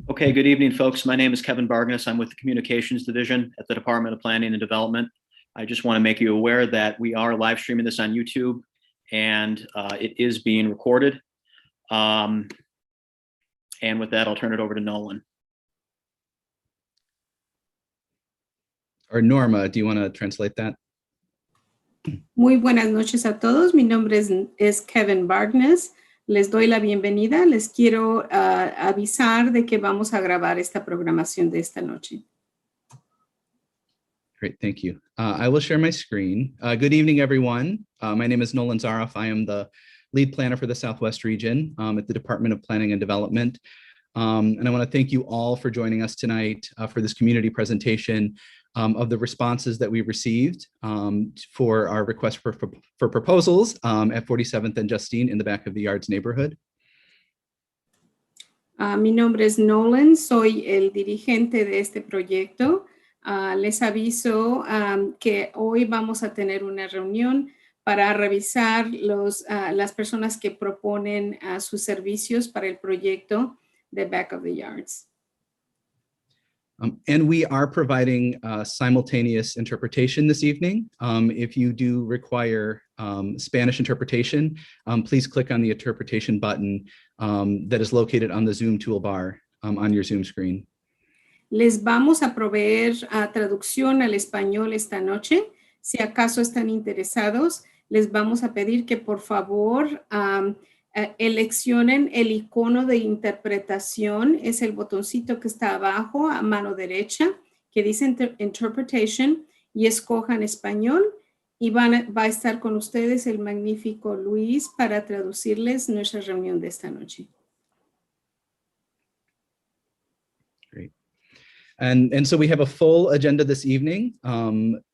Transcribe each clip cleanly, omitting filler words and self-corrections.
Okay, good evening, folks. My name is Kevin Bargness. I'm with the Communications Division at the Department of Planning and Development. I just want to make you aware that we are live streaming this on YouTube and it is being recorded. And with that, I'll turn it over to Nolan. Or Norma, do you want to translate that? Muy buenas noches a todos. Mi nombre es Kevin Bargness. Les doy la bienvenida. Les quiero avisar de que vamos a grabar esta programación de esta noche. Great, thank you. I will share my screen. Good evening, everyone. My name is Nolan Zaroff. I am the lead planner for the Southwest region at the Department of Planning and Development. And I want to thank you all for joining us tonight for this community presentation of the responses that we received for our request for proposals at 47th and Justine in the back of the Yards neighborhood. Mi nombre es Nolan, soy el dirigente de este proyecto. Les aviso que hoy vamos a tener una reunión para revisar las personas que proponen sus servicios para el proyecto de Back of the Yards. And we are providing simultaneous interpretation this evening. If you do require Spanish interpretation, please click on the interpretation button that is located on the Zoom toolbar on your Zoom screen. Les vamos a proveer traducción al español esta noche. Si acaso están interesados, les vamos a pedir que por favor eleccionen el icono de interpretación. Es el botoncito que está abajo a mano derecha que dice Interpretation y escojan español y va a estar con ustedes el magnífico Luis para traducirles nuestra reunión de esta noche. Great. And so we have a full agenda this evening.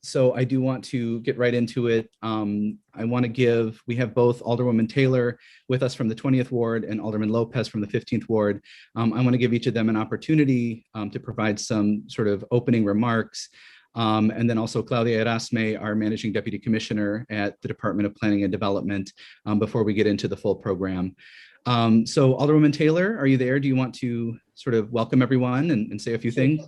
So I do want to get right into it. We have both Alderwoman Taylor with us from the 20th Ward and Alderman Lopez from the 15th Ward. I want to give each of them an opportunity to provide some sort of opening remarks. And then also Claudia Erasme, our Managing Deputy Commissioner at the Department of Planning and Development, before we get into the full program. So Alderwoman Taylor, are you there? Do you want to sort of welcome everyone and say a few things?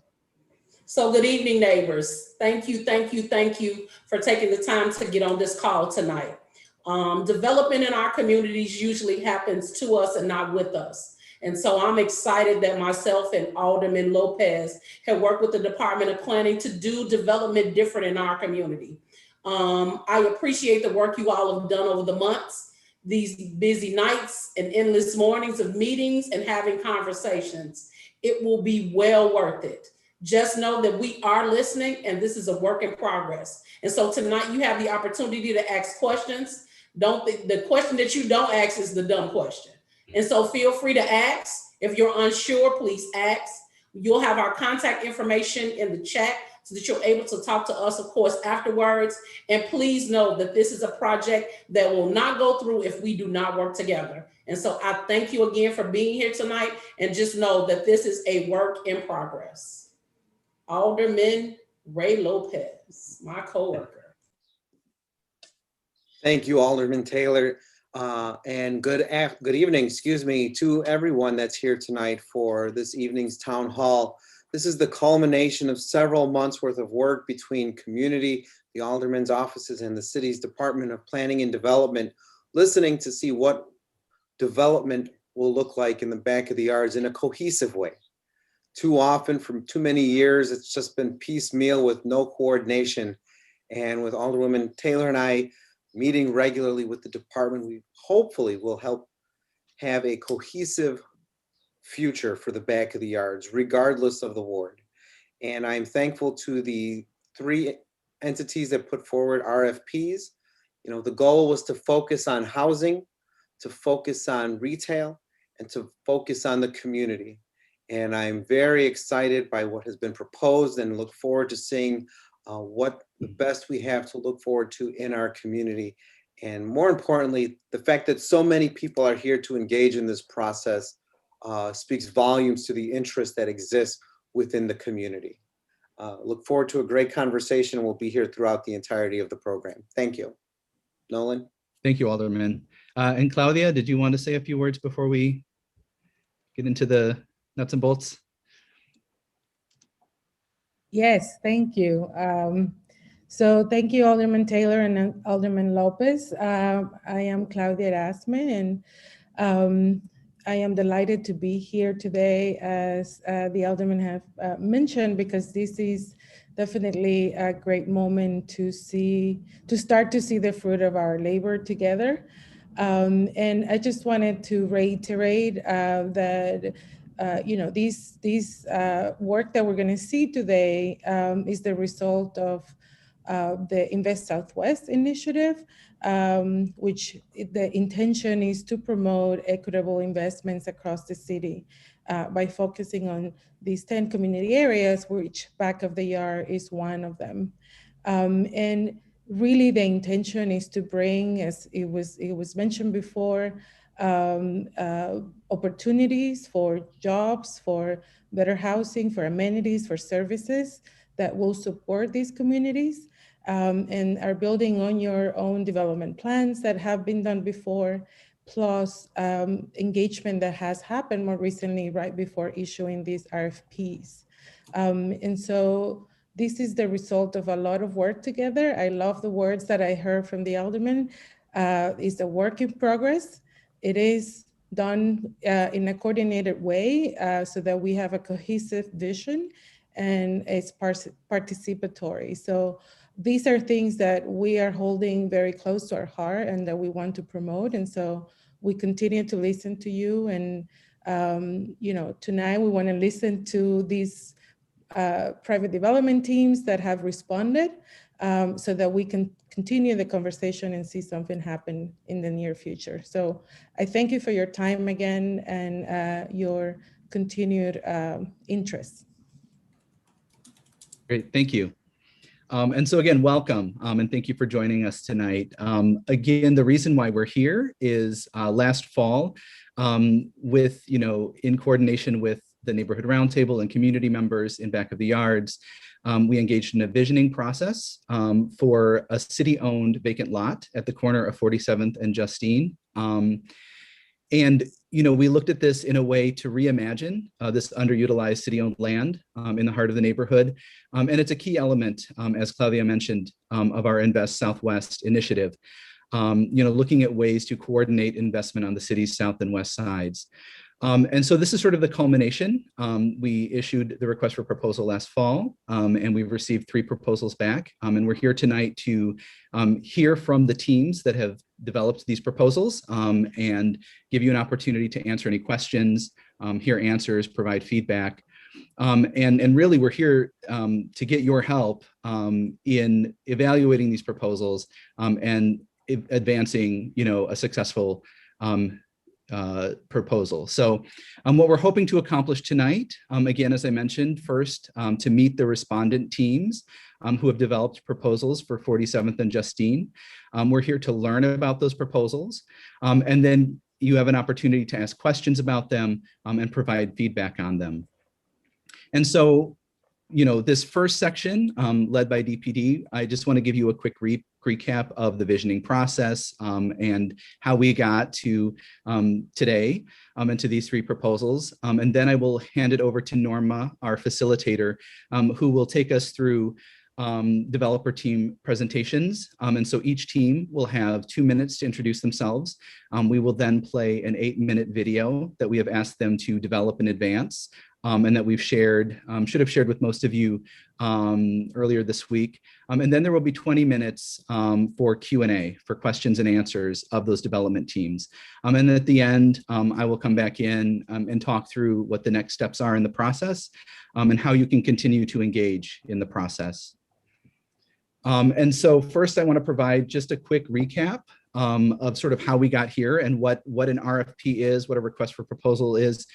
So good evening, neighbors. Thank you for taking the time to get on this call tonight. Development in our communities usually happens to us and not with us. And so I'm excited that myself and Alderman Lopez have worked with the Department of Planning to do development different in our community. I appreciate the work you all have done over the months, these busy nights and endless mornings of meetings and having conversations. It will be well worth it. Just know that we are listening and this is a work in progress. And so tonight you have the opportunity to ask questions. The question that you don't ask is the dumb question. And so feel free to ask. If you're unsure, please ask. You'll have our contact information in the chat so that you're able to talk to us, of course, afterwards. And please know that this is a project that will not go through if we do not work together. And so I thank you again for being here tonight and just know that this is a work in progress. Alderman Ray Lopez, my coworker. Thank you, Alderman Taylor, and good evening, to everyone that's here tonight for this evening's town hall. This is the culmination of several months worth of work between community, the alderman's offices, and the city's Department of Planning and Development, listening to see what development will look like in the back of the yards in a cohesive way. Too often, from too many years, it's just been piecemeal with no coordination. And with Alderwoman Taylor and I meeting regularly with the department, we hopefully will help have a cohesive future for the back of the yards, regardless of the ward. And I'm thankful to the three entities that put forward RFPs. You know, the goal was to focus on housing, to focus on retail, and to focus on the community. And I'm very excited by what has been proposed and look forward to seeing what the best we have to look forward to in our community. And more importantly, the fact that so many people are here to engage in this process speaks volumes to the interest that exists within the community. Look forward to a great conversation. We'll be here throughout the entirety of the program. Thank you. Nolan? Thank you, Alderman. And Claudia, did you want to say a few words before we get into the nuts and bolts? Yes, thank you. So thank you, Alderman Taylor and Alderman Lopez. I am Claudia Erasme, and I am delighted to be here today, as the Alderman have mentioned, because this is definitely a great moment to start to see the fruit of our labor together. And I just wanted to reiterate that these work that we're going to see today is the result of the Invest Southwest initiative, which the intention is to promote equitable investments across the city by focusing on these 10 community areas, which back of the yard is one of them. And really the intention is to bring, as it was mentioned before, opportunities for jobs, for better housing, for amenities, for services that will support these communities, and are building on your own development plans that have been done before, plus engagement that has happened more recently right before issuing these RFPs. And so this is the result of a lot of work together. I love the words that I heard from the alderman. It's a work in progress. It is done in a coordinated way so that we have a cohesive vision, and it's participatory. So these are things that we are holding very close to our heart and that we want to promote. And so we continue to listen to you. And tonight we want to listen to these private development teams that have responded, so that we can continue the conversation and see something happen in the near future. So I thank you for your time again and your continued interest. Great, thank you. And so again, welcome, and thank you for joining us tonight. Again, the reason why we're here is last fall, in coordination with the Neighborhood Roundtable and community members in Back of the Yards, we engaged in a visioning process for a city-owned vacant lot at the corner of 47th and Justine. We looked at this in a way to reimagine this underutilized city-owned land in the heart of the neighborhood. And it's a key element, as Claudia mentioned, of our Invest Southwest initiative, looking at ways to coordinate investment on the city's south and west sides. And so this is sort of the culmination. We issued the request for proposal last fall, and we've received 3 proposals back. And we're here tonight to hear from the teams that have developed these proposals and give you an opportunity to answer any questions, hear answers, provide feedback. And really we're here to get your help in evaluating these proposals and advancing, a successful proposal. So what we're hoping to accomplish tonight, again, as I mentioned, first to meet the respondent teams who have developed proposals for 47th and Justine. We're here to learn about those proposals, and then you have an opportunity to ask questions about them and provide feedback on them. And so, this first section led by DPD, I just want to give you a quick recap of the visioning process and how we got to today and to these 3 proposals. And then I will hand it over to Norma, our facilitator, who will take us through developer team presentations. And so each team will have 2 minutes to introduce themselves. We will then play an 8-minute video that we have asked them to develop in advance. And that we've shared, should have shared with most of you earlier this week. And then there will be 20 minutes for Q&A, for questions and answers of those development teams. And at the end, I will come back in and talk through what the next steps are in the process and how you can continue to engage in the process. And so first I want to provide just a quick recap of sort of how we got here and what an RFP is, what a request for proposal is.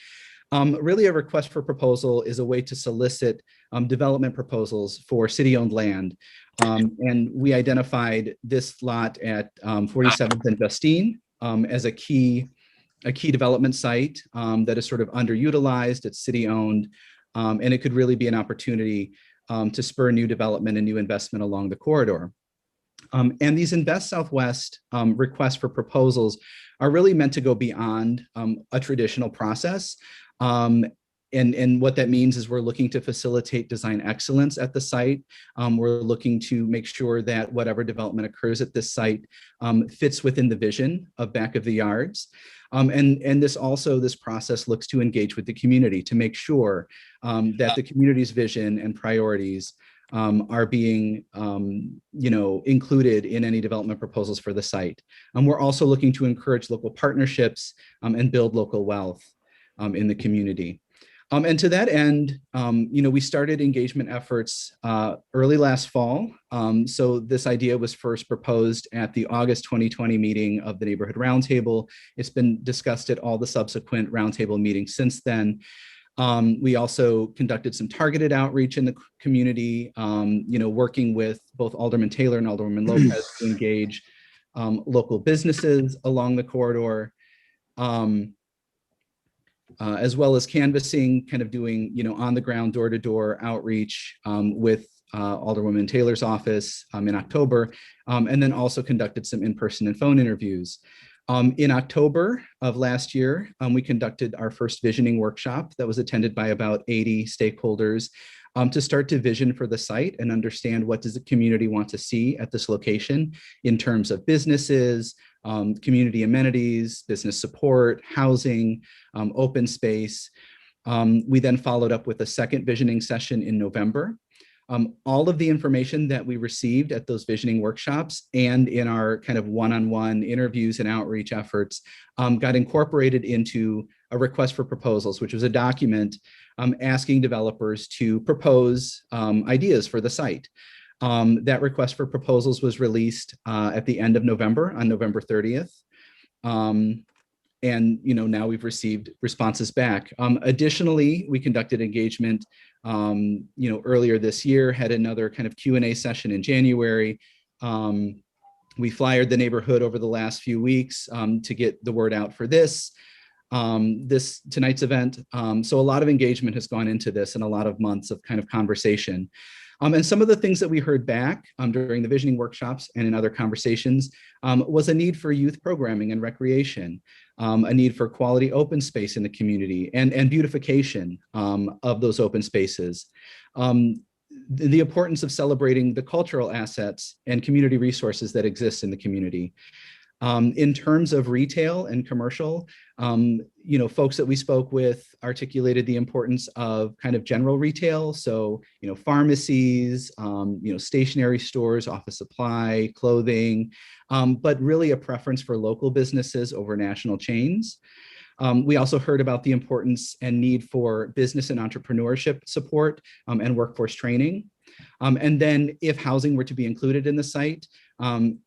Really, a request for proposal is a way to solicit development proposals for city-owned land. And we identified this lot at 47th and Justine as a key development site that is sort of underutilized. It's city-owned, and it could really be an opportunity to spur new development and new investment along the corridor. And these Invest Southwest requests for proposals are really meant to go beyond a traditional process. And what that means is we're looking to facilitate design excellence at the site. We're looking to make sure that whatever development occurs at this site fits within the vision of Back of the Yards. And this process looks to engage with the community to make sure that the community's vision and priorities are being included in any development proposals for the site. We're also looking to encourage local partnerships and build local wealth in the community. And to that end, we started engagement efforts early last fall. So this idea was first proposed at the August 2020 meeting of the Neighborhood Roundtable. It's been discussed at all the subsequent roundtable meetings since then. We also conducted some targeted outreach in the community, working with both Alderman Taylor and Alderwoman Lopez to engage local businesses along the corridor. As well as canvassing, kind of doing, on the ground, door-to-door outreach with Alderwoman Taylor's office in October, and then also conducted some in-person and phone interviews. In October of last year, we conducted our first visioning workshop that was attended by about 80 stakeholders to start to vision for the site and understand what does the community want to see at this location in terms of businesses, community amenities, business support, housing, open space. We then followed up with a second visioning session in November. All of the information that we received at those visioning workshops and in our kind of one-on-one interviews and outreach efforts got incorporated into a request for proposals, which was a document asking developers to propose ideas for the site. That request for proposals was released at the end of November, on November 30th. And now we've received responses back. Additionally, we conducted engagement earlier this year, had another kind of Q&A session in January. We flyered the neighborhood over the last few weeks to get the word out for tonight's event. So a lot of engagement has gone into this and a lot of months of kind of conversation. And some of the things that we heard back during the visioning workshops and in other conversations was a need for youth programming and recreation, a need for quality open space in the community and beautification of those open spaces. The importance of celebrating the cultural assets and community resources that exist in the community. In terms of retail and commercial, folks that we spoke with articulated the importance of kind of general retail. So, pharmacies, stationery stores, office supply, clothing, but really a preference for local businesses over national chains. We also heard about the importance and need for business and entrepreneurship support and workforce training. And then if housing were to be included in the site,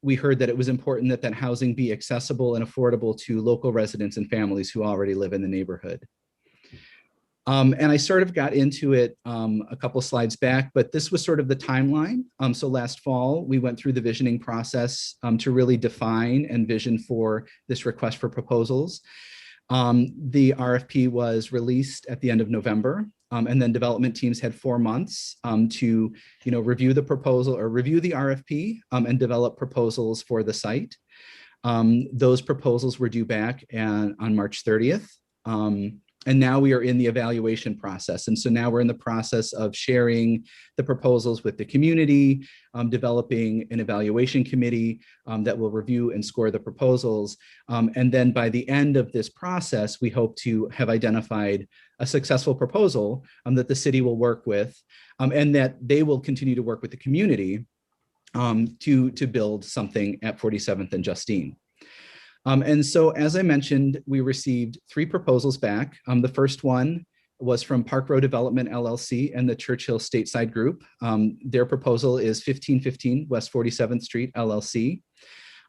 we heard that it was important that housing be accessible and affordable to local residents and families who already live in the neighborhood. And I sort of got into it a couple slides back, but this was sort of the timeline. So last fall, we went through the visioning process to really define and vision for this request for proposals. The RFP was released at the end of November. And then development teams had 4 months to review the proposal or review the RFP and develop proposals for the site. Those proposals were due back on March 30th. And now we are in the evaluation process. And so now we're in the process of sharing the proposals with the community, developing an evaluation committee that will review and score the proposals. And then by the end of this process, we hope to have identified a successful proposal that the city will work with and that they will continue to work with the community to build something at 47th and Justine. And so, as I mentioned, we received 3 proposals back. The first one was from Park Row Development LLC and the Churchill Stateside Group. Their proposal is 1515 West 47th Street LLC.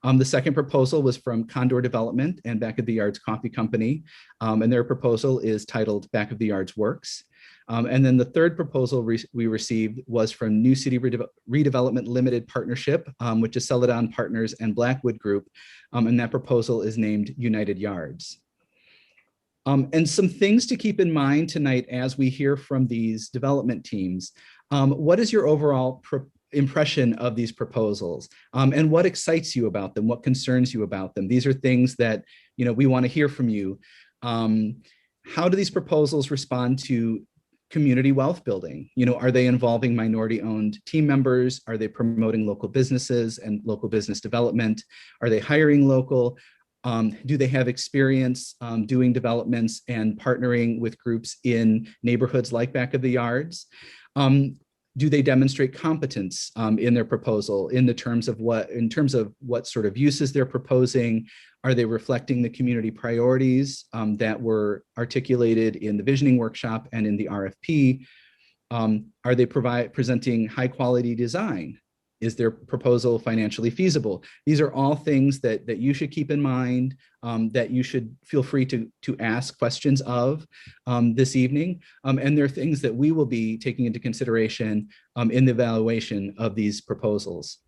The second proposal was from Condor Development and Back of the Yards Coffee Company, and their proposal is titled Back of the Yards Works. And then the third proposal we received was from New City Redevelopment Limited Partnership, which is Celadon Partners and Blackwood Group, and that proposal is named United Yards. And some things to keep in mind tonight as we hear from these development teams. What is your overall impression of these proposals? And what excites you about them? What concerns you about them? These are things that we want to hear from you. How do these proposals respond to community wealth building? You know, are they involving minority-owned team members? Are they promoting local businesses and local business development? Are they hiring local? Do they have experience doing developments and partnering with groups in neighborhoods like Back of the Yards? Do they demonstrate competence in their proposal in terms of what sort of uses they're proposing? Are they reflecting the community priorities that were articulated in the visioning workshop and in the RFP? Are they presenting high quality design? Is their proposal financially feasible? These are all things that you should keep in mind, that you should feel free to ask questions of this evening. And they're things that we will be taking into consideration in the evaluation of these proposals.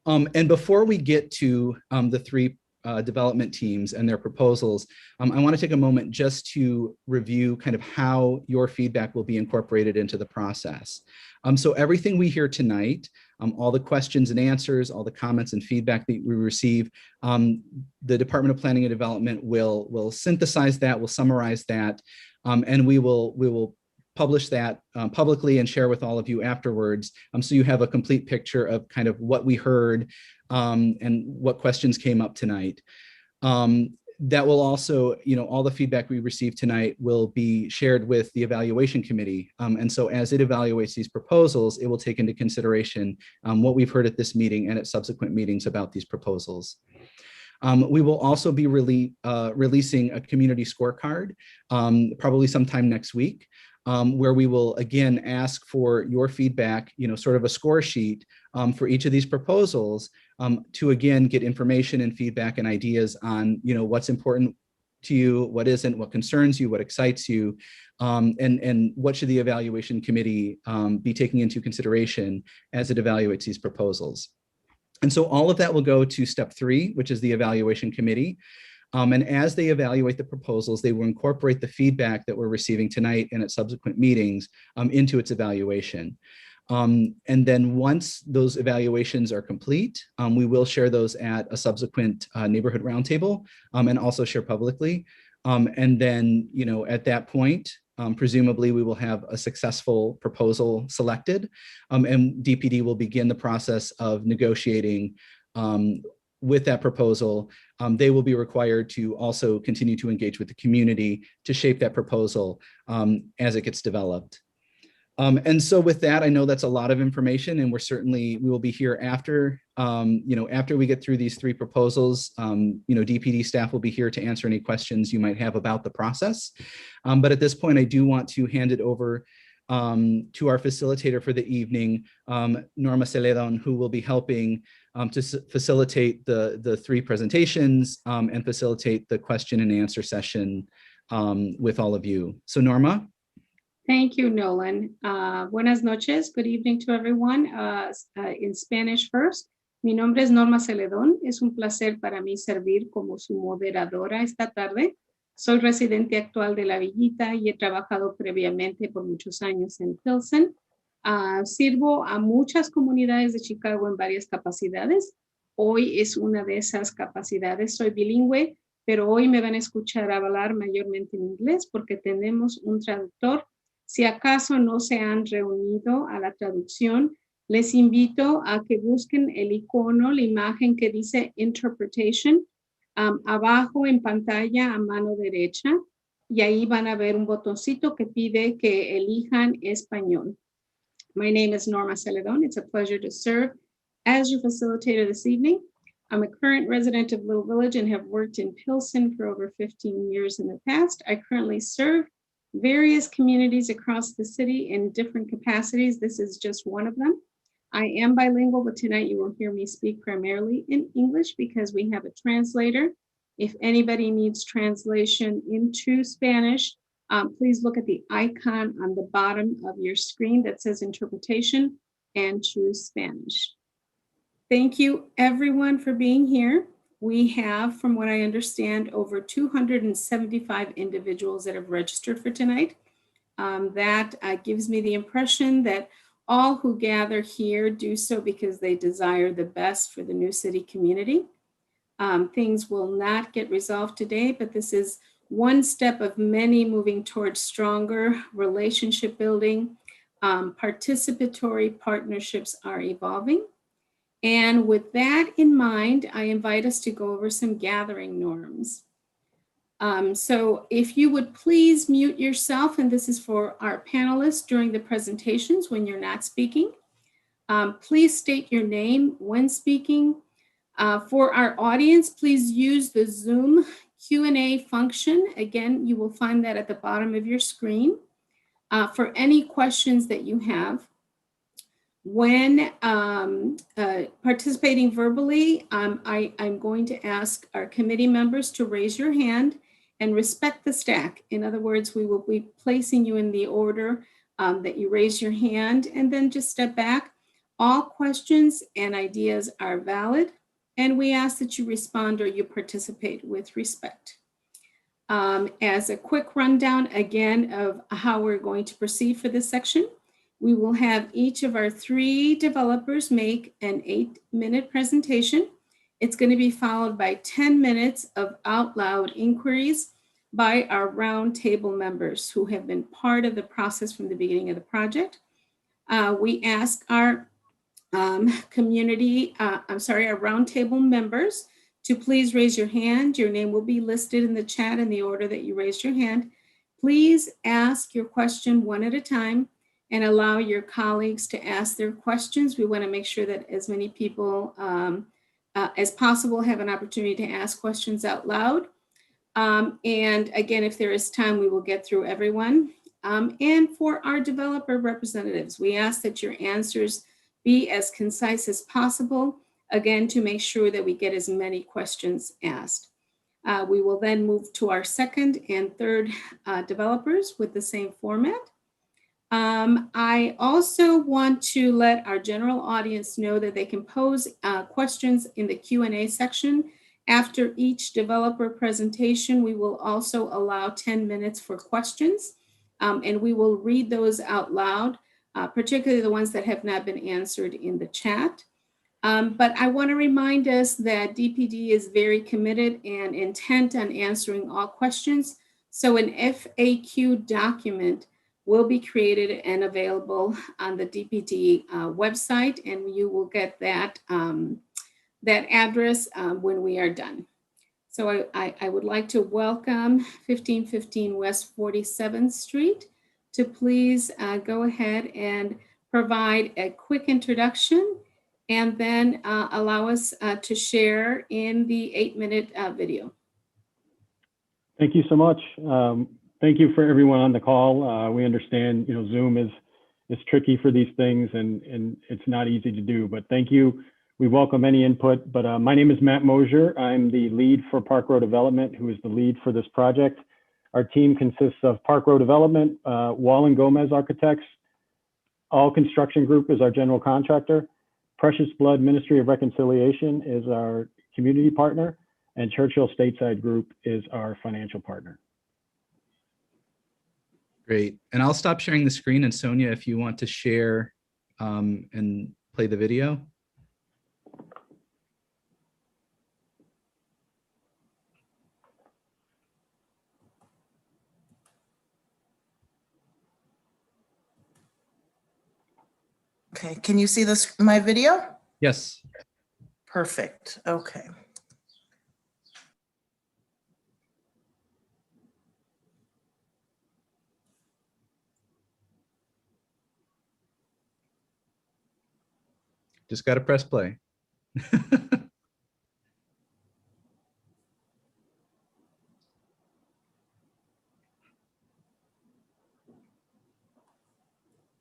And before we get to the three development teams and their proposals, I want to take a moment just to review kind of how your feedback will be incorporated into the process. So everything we hear tonight, all the questions and answers, all the comments and feedback that we receive, the Department of Planning and Development will synthesize that, will summarize that, and we will publish that publicly and share with all of you afterwards, so you have a complete picture of kind of what we heard and what questions came up tonight. That will also, you know, all the feedback we received tonight will be shared with the evaluation committee. And so as it evaluates these proposals, it will take into consideration what we've heard at this meeting and at subsequent meetings about these proposals. We will also be releasing a community scorecard probably sometime next week, where we will again ask for your feedback, you know, sort of a score sheet for each of these proposals, to again get information and feedback and ideas on, you know, what's important to you, what isn't, what concerns you, what excites you, and what should the evaluation committee be taking into consideration as it evaluates these proposals. And so all of that will go to step 3, which is the evaluation committee. And as they evaluate the proposals, they will incorporate the feedback that we're receiving tonight and at subsequent meetings into its evaluation. And then once those evaluations are complete, we will share those at a subsequent neighborhood roundtable and also share publicly. And then, you know, at that point, presumably we will have a successful proposal selected, and DPD will begin the process of negotiating with that proposal. They will be required to also continue to engage with the community to shape that proposal as it gets developed. And so with that, I know that's a lot of information, and we will be here after, you know, after we get through these 3 proposals. You know, DPD staff will be here to answer any questions you might have about the process. But at this point, I do want to hand it over to our facilitator for the evening, Norma Celedon, who will be helping to facilitate the 3 presentations and facilitate the question and answer session with all of you. So Norma. Thank you, Nolan. Buenas noches. Good evening to everyone. In Spanish first. Mi nombre es Norma Celedón. Es un placer para mí servir como su moderadora esta tarde. Soy residente actual de La Villita y he trabajado previamente por muchos años en Pilsen. Sirvo a muchas comunidades de Chicago en varias capacidades. Hoy es una de esas capacidades. Soy bilingüe, pero hoy me van a escuchar hablar mayormente en inglés porque tenemos un traductor. Si acaso no se han reunido a la traducción, les invito a que busquen el icono, la imagen que dice Interpretation, abajo en pantalla a mano derecha, y ahí van a ver un botoncito que pide que elijan español. My name is Norma Celedón. It's a pleasure to serve as your facilitator this evening. I'm a current resident of Little Village and have worked in Pilsen for over 15 years in the past. I currently serve various communities across the city in different capacities. This is just one of them. I am bilingual, but tonight you will hear me speak primarily in English because we have a translator. If anybody needs translation into Spanish, please look at the icon on the bottom of your screen that says interpretation and choose Spanish. Thank you everyone for being here. We have, from what I understand, over 275 individuals that have registered for tonight. That gives me the impression that all who gather here do so because they desire the best for the New City community. Things will not get resolved today, but this is one step of many moving towards stronger relationship building. Participatory partnerships are evolving. And with that in mind, I invite us to go over some gathering norms. So if you would please mute yourself, and this is for our panelists during the presentations when you're not speaking. Please state your name when speaking. For our audience, please use the Zoom Q&A function. Again, you will find that at the bottom of your screen for any questions that you have. When participating verbally, I'm going to ask our committee members to raise your hand and respect the stack. In other words, we will be placing you in the order that you raise your hand, and then just step back. All questions and ideas are valid, and we ask that you respond or you participate with respect. As a quick rundown again of how we're going to proceed for this section, we will have each of our 3 developers make an 8-minute presentation. It's going to be followed by 10 minutes of out loud inquiries by our roundtable members who have been part of the process from the beginning of the project. We ask our our roundtable members to please raise your hand. Your name will be listed in the chat in the order that you raised your hand. Please ask your question one at a time and allow your colleagues to ask their questions. We want to make sure that as many people as possible have an opportunity to ask questions out loud. And again, if there is time, we will get through everyone. And for our developer representatives, we ask that your answers be as concise as possible, again, to make sure that we get as many questions asked. We will then move to our second and third developers with the same format. I also want to let our general audience know that they can pose questions in the Q&A section. After each developer presentation, we will also allow 10 minutes for questions, and we will read those out loud, particularly the ones that have not been answered in the chat. But I want to remind us that DPD is very committed and intent on answering all questions. So an FAQ document will be created and available on the DPD website, and you will get that, that address when we are done. So I would like to welcome 1515 West 47th Street to please go ahead and provide a quick introduction and then allow us to share in the 8-minute video. Thank you so much. Thank you for everyone on the call. We understand, Zoom is tricky for these things and it's not easy to do, but thank you. We welcome any input, but my name is Matt Mosier. I'm the lead for Park Row Development, who is the lead for this project. Our team consists of Park Row Development, Wall and Gomez Architects, All Construction Group is our general contractor, Precious Blood Ministry of Reconciliation is our community partner, and Churchill Stateside Group is our financial partner. Great. And I'll stop sharing the screen. And Sonia, if you want to share and play the video. Okay, can you see this, my video? Yes. Perfect, okay. Just got to press play.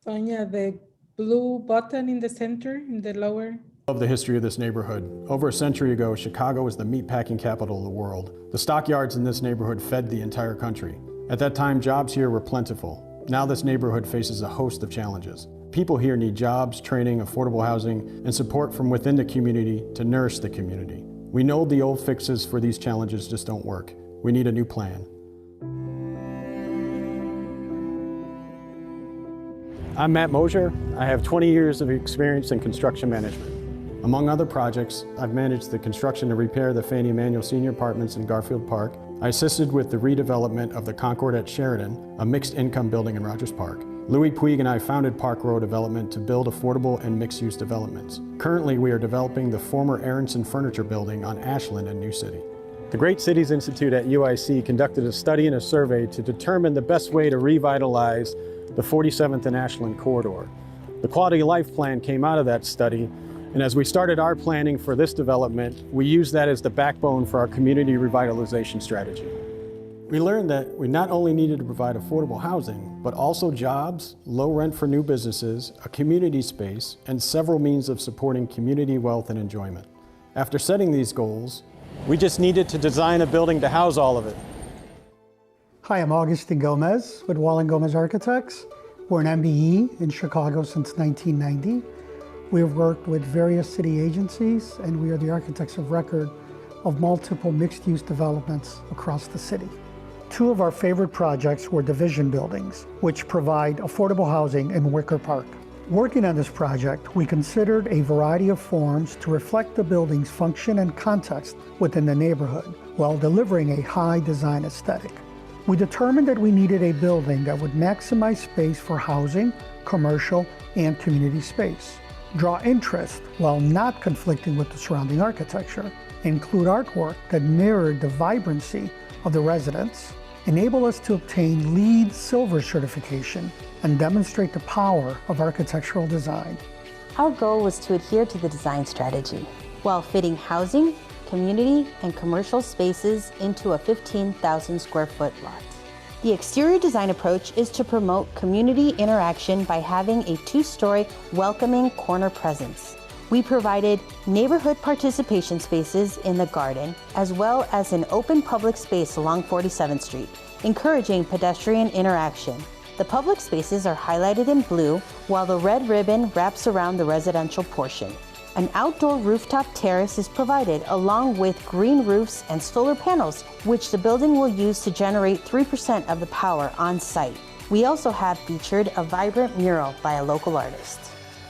Sonia, the blue button in the center, in the lower. Of the history of this neighborhood. Over a century ago, Chicago was the meatpacking capital of the world. The stockyards in this neighborhood fed the entire country. At that time, jobs here were plentiful. Now this neighborhood faces a host of challenges. People here need jobs, training, affordable housing, and support from within the community to nourish the community. We know the old fixes for these challenges just don't work. We need a new plan. I'm Matt Mosier. I have 20 years of experience in construction management. Among other projects, I've managed the construction and repair of the Fannie Emanuel Senior Apartments in Garfield Park. I assisted with the redevelopment of the Concord at Sheridan, a mixed-income building in Rogers Park. Louis Puig and I founded Park Row Development to build affordable and mixed-use developments. Currently, we are developing the former Aronson Furniture Building on Ashland in New City. The Great Cities Institute at UIC conducted a study and a survey to determine the best way to revitalize the 47th and Ashland corridor. The Quality of Life Plan came out of that study, and as we started our planning for this development, we used that as the backbone for our community revitalization strategy. We learned that we not only needed to provide affordable housing, but also jobs, low rent for new businesses, a community space, and several means of supporting community wealth and enjoyment. After setting these goals, we just needed to design a building to house all of it. Hi, I'm Augustin Gomez with Wall & Gomez Architects. We're an MBE in Chicago since 1990. We have worked with various city agencies, and we are the architects of record of multiple mixed-use developments across the city. Two of our favorite projects were division buildings, which provide affordable housing in Wicker Park. Working on this project, we considered a variety of forms to reflect the building's function and context within the neighborhood, while delivering a high design aesthetic. We determined that we needed a building that would maximize space for housing, commercial, and community space, draw interest while not conflicting with the surrounding architecture, include artwork that mirrored the vibrancy of the residents, enable us to obtain LEED Silver certification, and demonstrate the power of architectural design. Our goal was to adhere to the design strategy while fitting housing, community, and commercial spaces into a 15,000 square foot lot. The exterior design approach is to promote community interaction by having a two-story welcoming corner presence. We provided neighborhood participation spaces in the garden, as well as an open public space along 47th Street, encouraging pedestrian interaction. The public spaces are highlighted in blue, while the red ribbon wraps around the residential portion. An outdoor rooftop terrace is provided along with green roofs and solar panels, which the building will use to generate 3% of the power on site. We also have featured a vibrant mural by a local artist.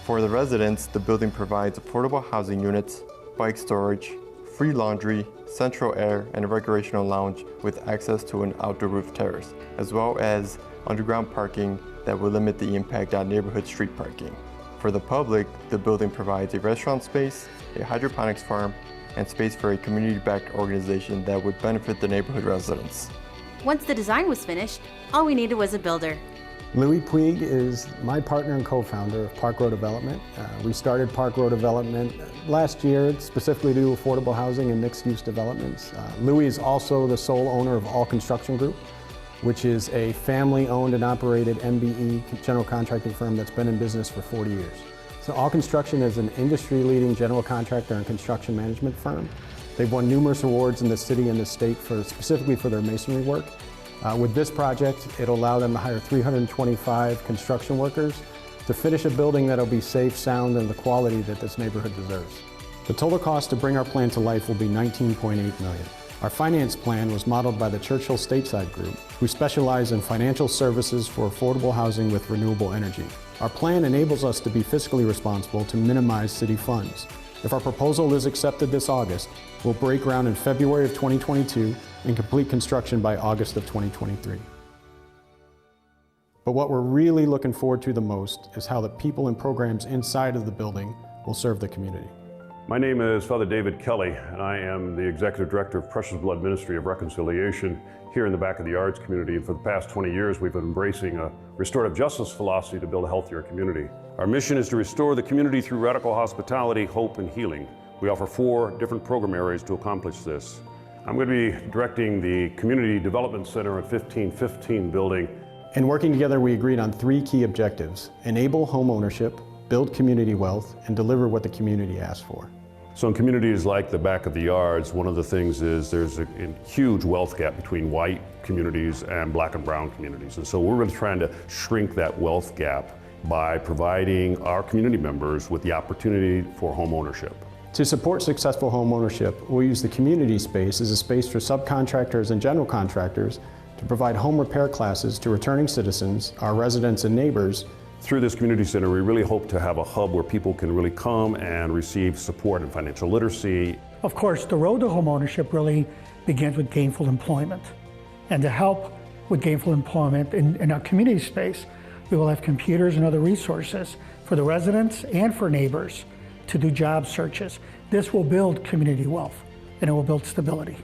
For the residents, the building provides affordable housing units, bike storage, free laundry, central air, and a recreational lounge with access to an outdoor roof terrace, as well as underground parking that will limit the impact on neighborhood street parking. For the public, the building provides a restaurant space, a hydroponics farm, and space for a community-backed organization that would benefit the neighborhood residents. Once the design was finished, all we needed was a builder. Louis Puig is my partner and co-founder of Park Row Development. We started Park Row Development last year specifically to do affordable housing and mixed-use developments. Louis is also the sole owner of All Construction Group, which is a family-owned and operated MBE general contracting firm that's been in business for 40 years. So All Construction is an industry-leading general contractor and construction management firm. They've won numerous awards in the city and the state specifically for their masonry work. With this project, it'll allow them to hire 325 construction workers to finish a building that'll be safe, sound, and the quality that this neighborhood deserves. The total cost to bring our plan to life will be $19.8 million. Our finance plan was modeled by the Churchill Stateside Group, who specialize in financial services for affordable housing with renewable energy. Our plan enables us to be fiscally responsible to minimize city funds. If our proposal is accepted this August, we'll break ground in February of 2022 and complete construction by August of 2023. But what we're really looking forward to the most is how the people and programs inside of the building will serve the community. My name is Father David Kelly, and I am the Executive Director of Precious Blood Ministry of Reconciliation here in the Back of the Yards community. And for the past 20 years, we've been embracing a restorative justice philosophy to build a healthier community. Our mission is to restore the community through radical hospitality, hope, and healing. We offer 4 different program areas to accomplish this. I'm going to be directing the Community Development Center at 1515 building. And working together, we agreed on 3 key objectives: enable home ownership, build community wealth, and deliver what the community asked for. So in communities like the Back of the Yards, one of the things is there's a huge wealth gap between white communities and black and brown communities. And so we're really trying to shrink that wealth gap by providing our community members with the opportunity for home ownership. To support successful home ownership, we'll use the community space as a space for subcontractors and general contractors to provide home repair classes to returning citizens, our residents and neighbors, Through this community center, we really hope to have a hub where people can really come and receive support in financial literacy. Of course, the road to homeownership really begins with gainful employment. And to help with gainful employment in our community space, we will have computers and other resources for the residents and for neighbors to do job searches. This will build community wealth and it will build stability.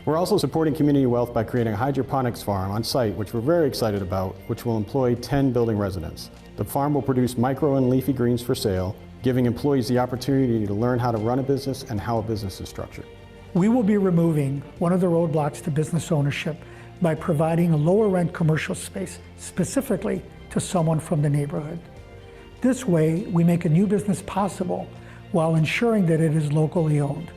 We're also supporting community wealth by creating a hydroponics farm on site, which we're very excited about, which will employ 10 building residents. The farm will produce micro and leafy greens for sale, giving employees the opportunity to learn how to run a business and how a business is structured. We will be removing one of the roadblocks to business ownership by providing a lower rent commercial space specifically to someone from the neighborhood. This way, we make a new business possible while ensuring that it is locally owned.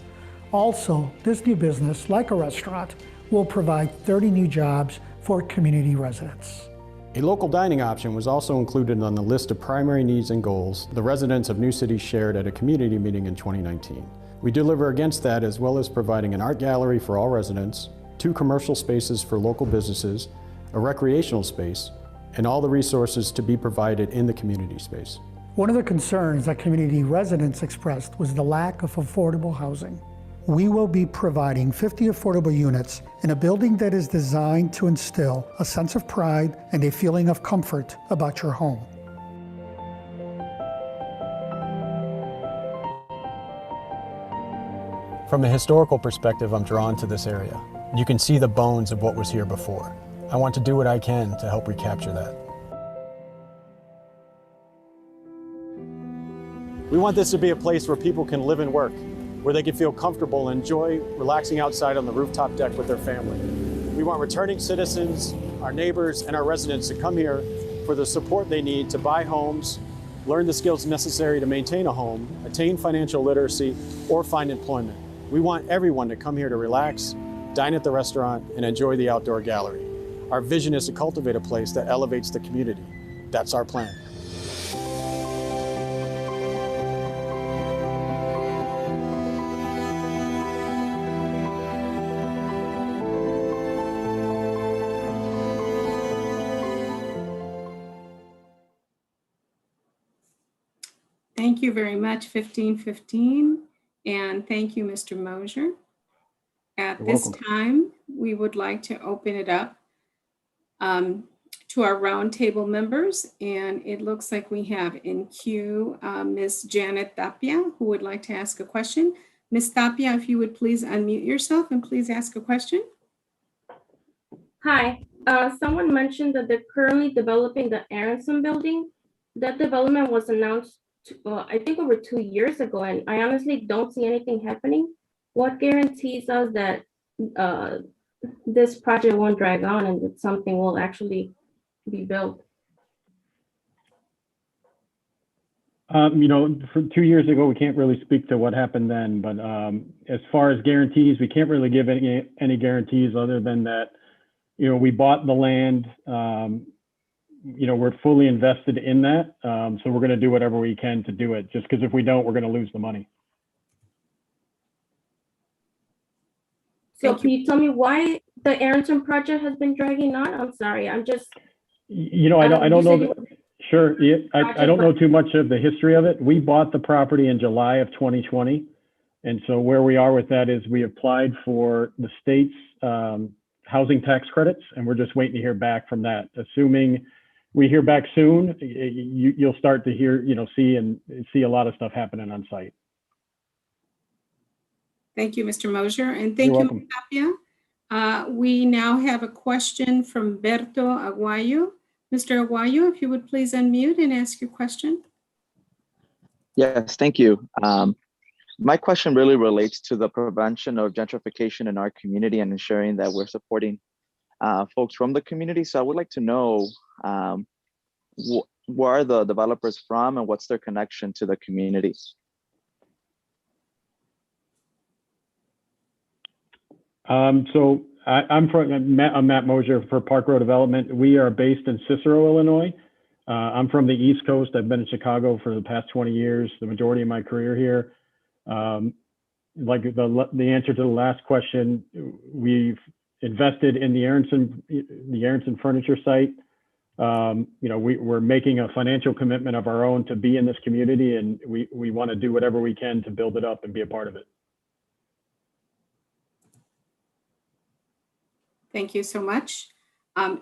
Also, this new business, like a restaurant, will provide 30 new jobs for community residents. A local dining option was also included on the list of primary needs and goals the residents of New City shared at a community meeting in 2019. We deliver against that, as well as providing an art gallery for all residents, 2 commercial spaces for local businesses, a recreational space, and all the resources to be provided in the community space. One of the concerns that community residents expressed was the lack of affordable housing. We will be providing 50 affordable units in a building that is designed to instill a sense of pride and a feeling of comfort about your home. From a historical perspective, I'm drawn to this area. You can see the bones of what was here before. I want to do what I can to help recapture that. We want this to be a place where people can live and work, where they can feel comfortable and enjoy relaxing outside on the rooftop deck with their family. We want returning citizens, our neighbors, and our residents to come here for the support they need to buy homes, learn the skills necessary to maintain a home, attain financial literacy, or find employment. We want everyone to come here to relax, dine at the restaurant, and enjoy the outdoor gallery. Our vision is to cultivate a place that elevates the community. That's our plan. Thank you very much, 1515. And thank you, Mr. Mosier. At this time, we would like to open it up to our roundtable members. And it looks like we have in queue Ms. Janet Tapia, who would like to ask a question. Ms. Tapia, if you would please unmute yourself and please ask a question. Hi, someone mentioned that they're currently developing the Aronson building. That development was announced, I think over 2 years ago, and I honestly don't see anything happening. What guarantees us that this project won't drag on and that something will actually be built? From 2 years ago, we can't really speak to what happened then, but as far as guarantees, we can't really give any guarantees other than that, we bought the land, we're fully invested in that. So we're going to do whatever we can to do it, just because if we don't, we're going to lose the money. So can you tell me why the Aronson project has been dragging on? I'm sorry, I'm just. I don't know. Sure. Yeah, I don't know too much of the history of it. We bought the property in July of 2020. And so where we are with that is we applied for the state's housing tax credits, and we're just waiting to hear back from that. Assuming we hear back soon, you'll start to hear, see a lot of stuff happening on site. Thank you, Mr. Mosier, and thank you, Ms. Tapia. We now have a question from Berto Aguayo. Mr. Aguayo, if you would please unmute and ask your question. Yes, thank you. My question really relates to the prevention of gentrification in our community and ensuring that we're supporting folks from the community. So I would like to know where are the developers from and what's their connection to the community? So I'm Matt Mosier for Park Row Development. We are based in Cicero, Illinois. I'm from the East Coast. I've been in Chicago for the past 20 years, the majority of my career here. Like the answer to the last question, we've invested in the Aronson furniture site. we're making a financial commitment of our own to be in this community, and we want to do whatever we can to build it up and be a part of it. Thank you so much.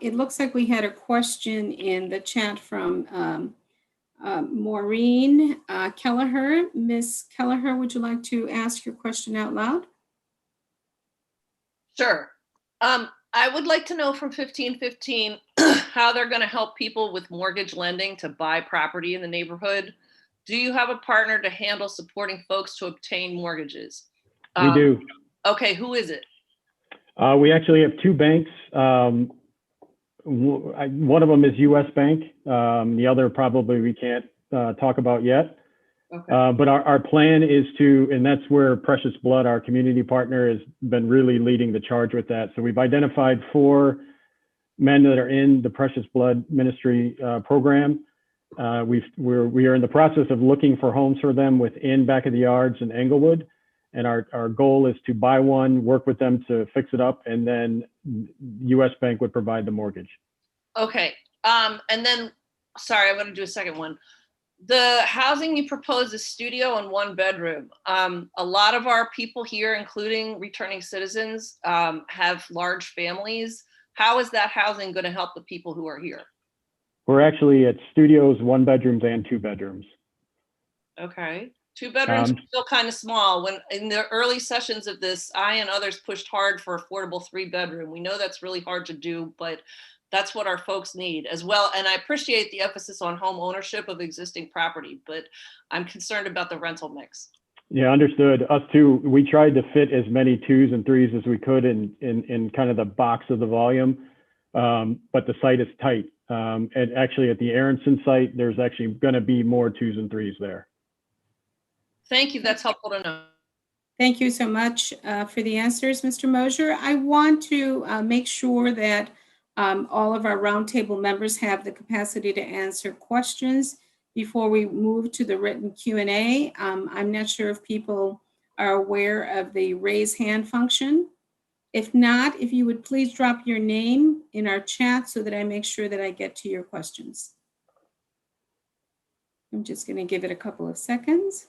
It looks like we had a question in the chat from Maureen Kelleher. Ms. Kelleher, would you like to ask your question out loud? Sure. I would like to know from 1515 how they're going to help people with mortgage lending to buy property in the neighborhood. Do you have a partner to handle supporting folks to obtain mortgages? We do. Okay, who is it? We actually have two banks. One of them is U.S. Bank. The other probably we can't talk about yet. Okay. But our plan is to, and that's where Precious Blood, our community partner, has been really leading the charge with that. So we've identified 4 men that are in the Precious Blood Ministry program. We are in the process of looking for homes for them within Back of the Yards in Englewood. And our goal is to buy one, work with them to fix it up, and then U.S. Bank would provide the mortgage. Okay. And then, sorry, I'm going to do a second one. The housing you propose is studio and 1 bedroom. A lot of our people here, including returning citizens, have large families. How is that housing going to help the people who are here? We're actually at studios, 1 bedrooms and 2 bedrooms. Okay. 2 bedrooms are still kind of small. When in the early sessions of this, I and others pushed hard for affordable 3 bedroom. We know that's really hard to do, but that's what our folks need as well. And I appreciate the emphasis on home ownership of existing property, but I'm concerned about the rental mix. Yeah, understood. Us too. We tried to fit as many 2s and 3s as we could in kind of the box of the volume, but the site is tight. And actually at the Aronson site, there's actually going to be more 2s and 3s there. Thank you. That's helpful to know. Thank you so much for the answers, Mr. Mosier. I want to make sure that all of our roundtable members have the capacity to answer questions before we move to the written Q&A. I'm not sure if people are aware of the raise hand function. If not, if you would please drop your name in our chat so that I make sure that I get to your questions. I'm just going to give it a couple of seconds.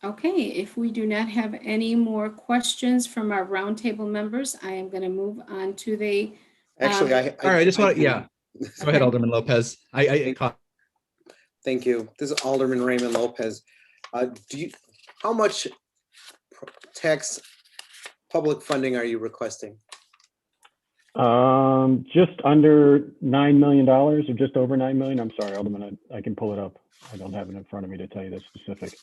Okay, if we do not have any more questions from our roundtable members, I am going to move on to the. Actually, all right, I just want to, yeah. Go ahead, Alderman Lopez. Thank you. This is Alderman Raymond Lopez. How much tax public funding are you requesting? Just under $9 million or just over 9 million. I'm sorry, Alderman, I can pull it up. I don't have it in front of me to tell you the specific.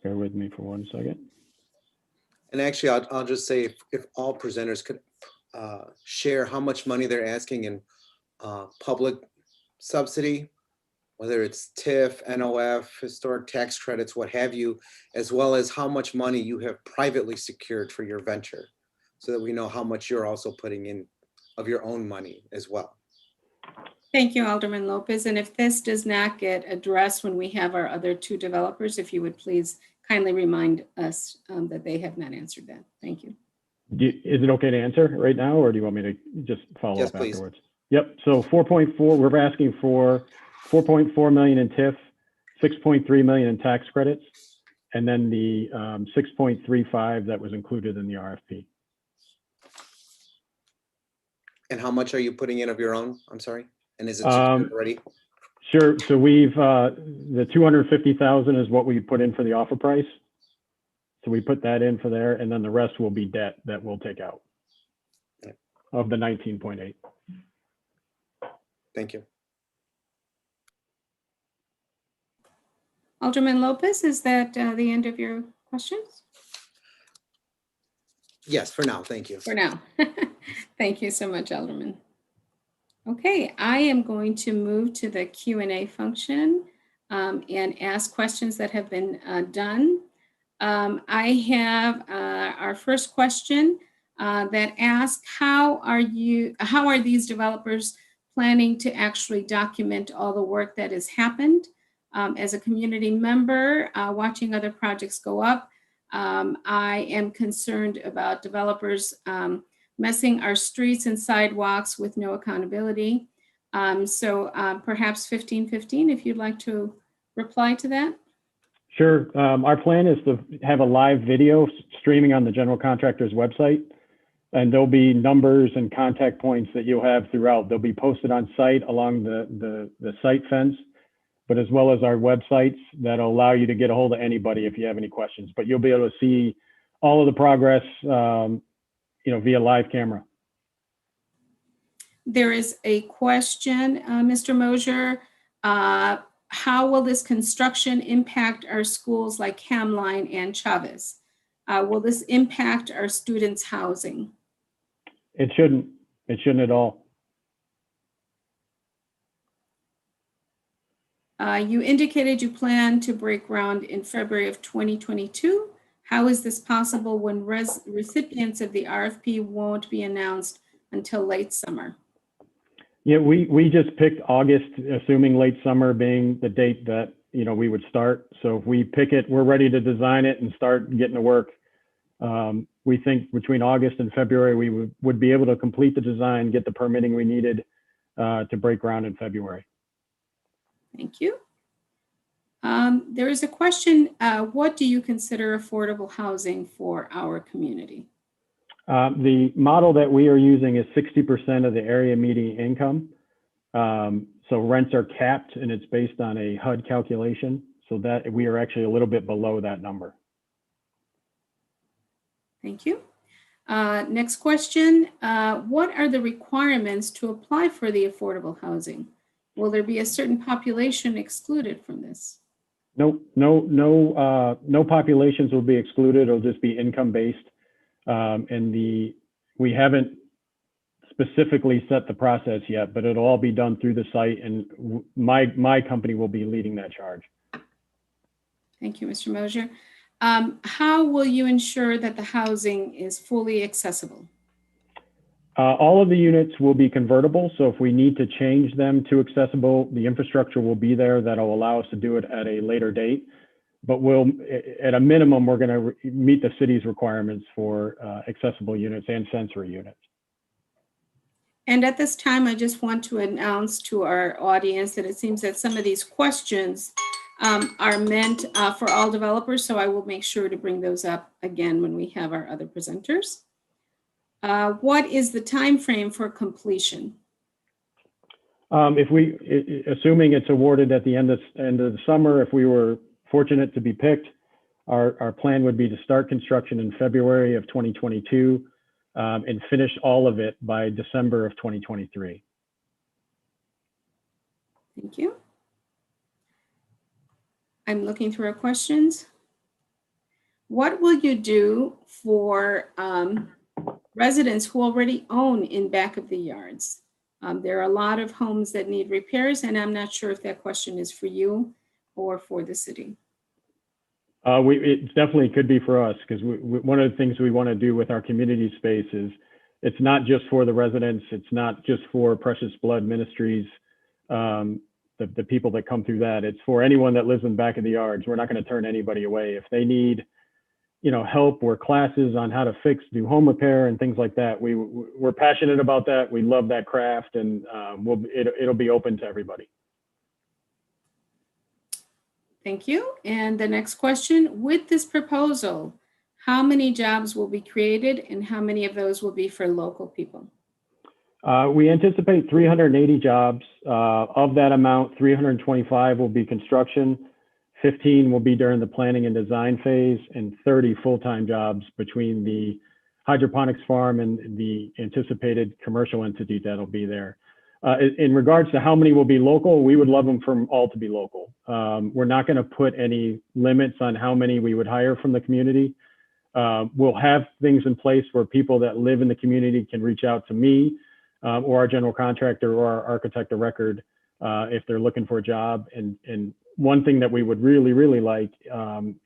Bear with me for 1 second. And actually, I'll just say if all presenters could share how much money they're asking in public subsidy, whether it's TIF, NOF, historic tax credits, what have you, as well as how much money you have privately secured for your venture, so that we know how much you're also putting in of your own money as well. Thank you, Alderman Lopez. And if this does not get addressed when we have our other 2 developers, if you would please kindly remind us that they have not answered that. Thank you. Is it okay to answer right now, or do you want me to just follow up please. afterwards? Yep. So 4.4, we're asking for 4.4 million in TIF, 6.3 million in tax credits, and then the 6.35 that was included in the RFP. And how much are you putting in of your own? I'm sorry. And is it secured already? Sure. So we've the 250,000 is what we put in for the offer price. So we put that in for there, and then the rest will be debt that we'll take out of the 19.8. Thank you. Alderman Lopez, is that the end of your questions? Yes, for now. Thank you. For now. Thank you so much, Alderman. Okay, I am going to move to the Q&A function and ask questions that have been done. I have our first question that asks, how are these developers planning to actually document all the work that has happened? As a community member, watching other projects go up, I am concerned about developers messing our streets and sidewalks with no accountability. So perhaps 1515, if you'd like to reply to that. Sure. Our plan is to have a live video streaming on the general contractor's website, and there'll be numbers and contact points that you'll have throughout. They'll be posted on site along the site fence, but as well as our websites that'll allow you to get a hold of anybody if you have any questions. But you'll be able to see all of the progress, via live camera. There is a question, Mr. Mosier. How will this construction impact our schools like Hamline and Chavez? Will this impact our students' housing? It shouldn't. It shouldn't at all. You indicated you plan to break ground in February of 2022. How is this possible when recipients of the RFP won't be announced until late summer? Yeah, we just picked August, assuming late summer being the date that we would start. So if we pick it, we're ready to design it and start getting to work. We think between August and February we would be able to complete the design, get the permitting we needed to break ground in February. Thank you. There is a question. What do you consider affordable housing for our community? The model that we are using is 60% of the area median income. So rents are capped and it's based on a HUD calculation. So that we are actually a little bit below that number. Thank you. Next question. What are the requirements to apply for the affordable housing? Will there be a certain population excluded from this? No populations will be excluded. It'll just be income based. We haven't specifically set the process yet, but it'll all be done through the site, and my company will be leading that charge. Thank you, Mr. Mosier. How will you ensure that the housing is fully accessible? All of the units will be convertible, so if we need to change them to accessible, the infrastructure will be there that'll allow us to do it at a later date. But at a minimum, we're going to meet the city's requirements for accessible units and sensory units. And at this time, I just want to announce to our audience that it seems that some of these questions are meant for all developers, so I will make sure to bring those up again when we have our other presenters. What is the time frame for completion? Assuming it's awarded at the end of the summer, if we were fortunate to be picked, our plan would be to start construction in February of 2022 and finish all of it by December of 2023. Thank you. I'm looking through our questions. What will you do for residents who already own in back of the yards? There are a lot of homes that need repairs, and I'm not sure if that question is for you or for the city. It definitely could be for us, because one of the things we want to do with our community space is it's not just for the residents, it's not just for Precious Blood Ministries, the people that come through that. It's for anyone that lives in back of the yards. We're not going to turn anybody away. If they need help or classes on how to do home repair and things like that, we're passionate about that. We love that craft, and it'll be open to everybody. Thank you. And the next question, with this proposal, how many jobs will be created and how many of those will be for local people? We anticipate 380 jobs. Of that amount, 325 will be construction, 15 will be during the planning and design phase, and 30 full-time jobs between the hydroponics farm and the anticipated commercial entity that'll be there. In regards to how many will be local, we would love them from all to be local. We're not going to put any limits on how many we would hire from the community. We'll have things in place where people that live in the community can reach out to me or our general contractor or our architect of record if they're looking for a job, and one thing that we would really, really like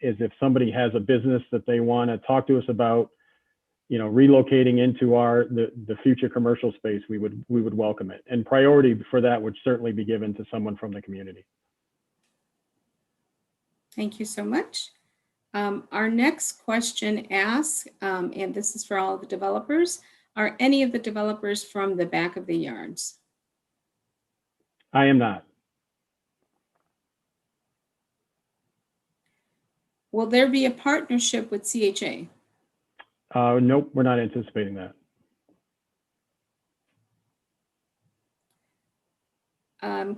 is if somebody has a business that they want to talk to us about, relocating into the future commercial space, we would welcome it. And priority for that would certainly be given to someone from the community. Thank you so much. Our next question asks, and this is for all the developers, are any of the developers from the back of the yards? I am not. Will there be a partnership with CHA? Nope, we're not anticipating that.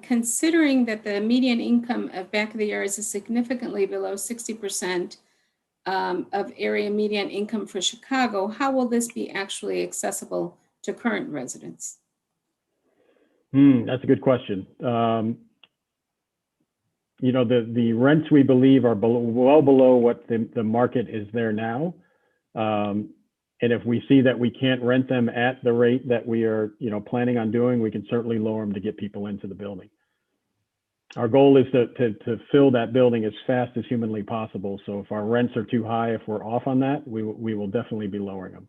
Considering that the median income of back of the yards is significantly below 60% of area median income for Chicago, how will this be actually accessible to current residents? That's a good question. The rents we believe are well below what the market is there now. And if we see that we can't rent them at the rate that we are, planning on doing, we can certainly lower them to get people into the building. Our goal is to fill that building as fast as humanly possible. So if our rents are too high, if we're off on that, we will definitely be lowering them.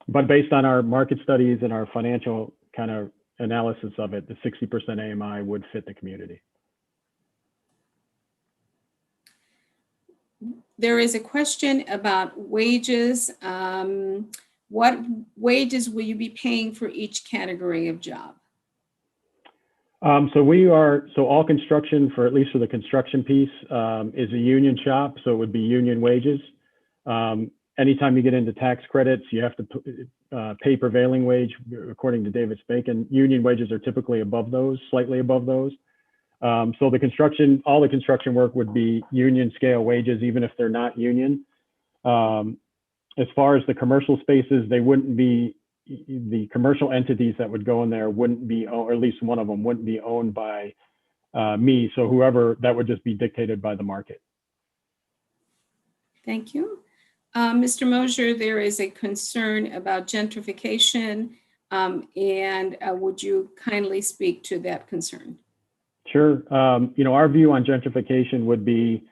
But based on our market studies and our financial kind of analysis of it, the 60% AMI would fit the community. There is a question about wages. What wages will you be paying for each category of job? So all construction, for at least for the construction piece, is a union shop, so it would be union wages. Anytime you get into tax credits, you have to pay prevailing wage according to Davis Bacon. Union wages are typically above those, slightly above those. So all the construction work would be union scale wages, even if they're not union. As far as the commercial spaces, they wouldn't be, the commercial entities that would go in there wouldn't be, or at least one of them wouldn't be owned by me. So whoever, that would just be dictated by the market. Thank you. Mr. Mosier, there is a concern about gentrification, and would you kindly speak to that concern? Sure. Our view on gentrification would be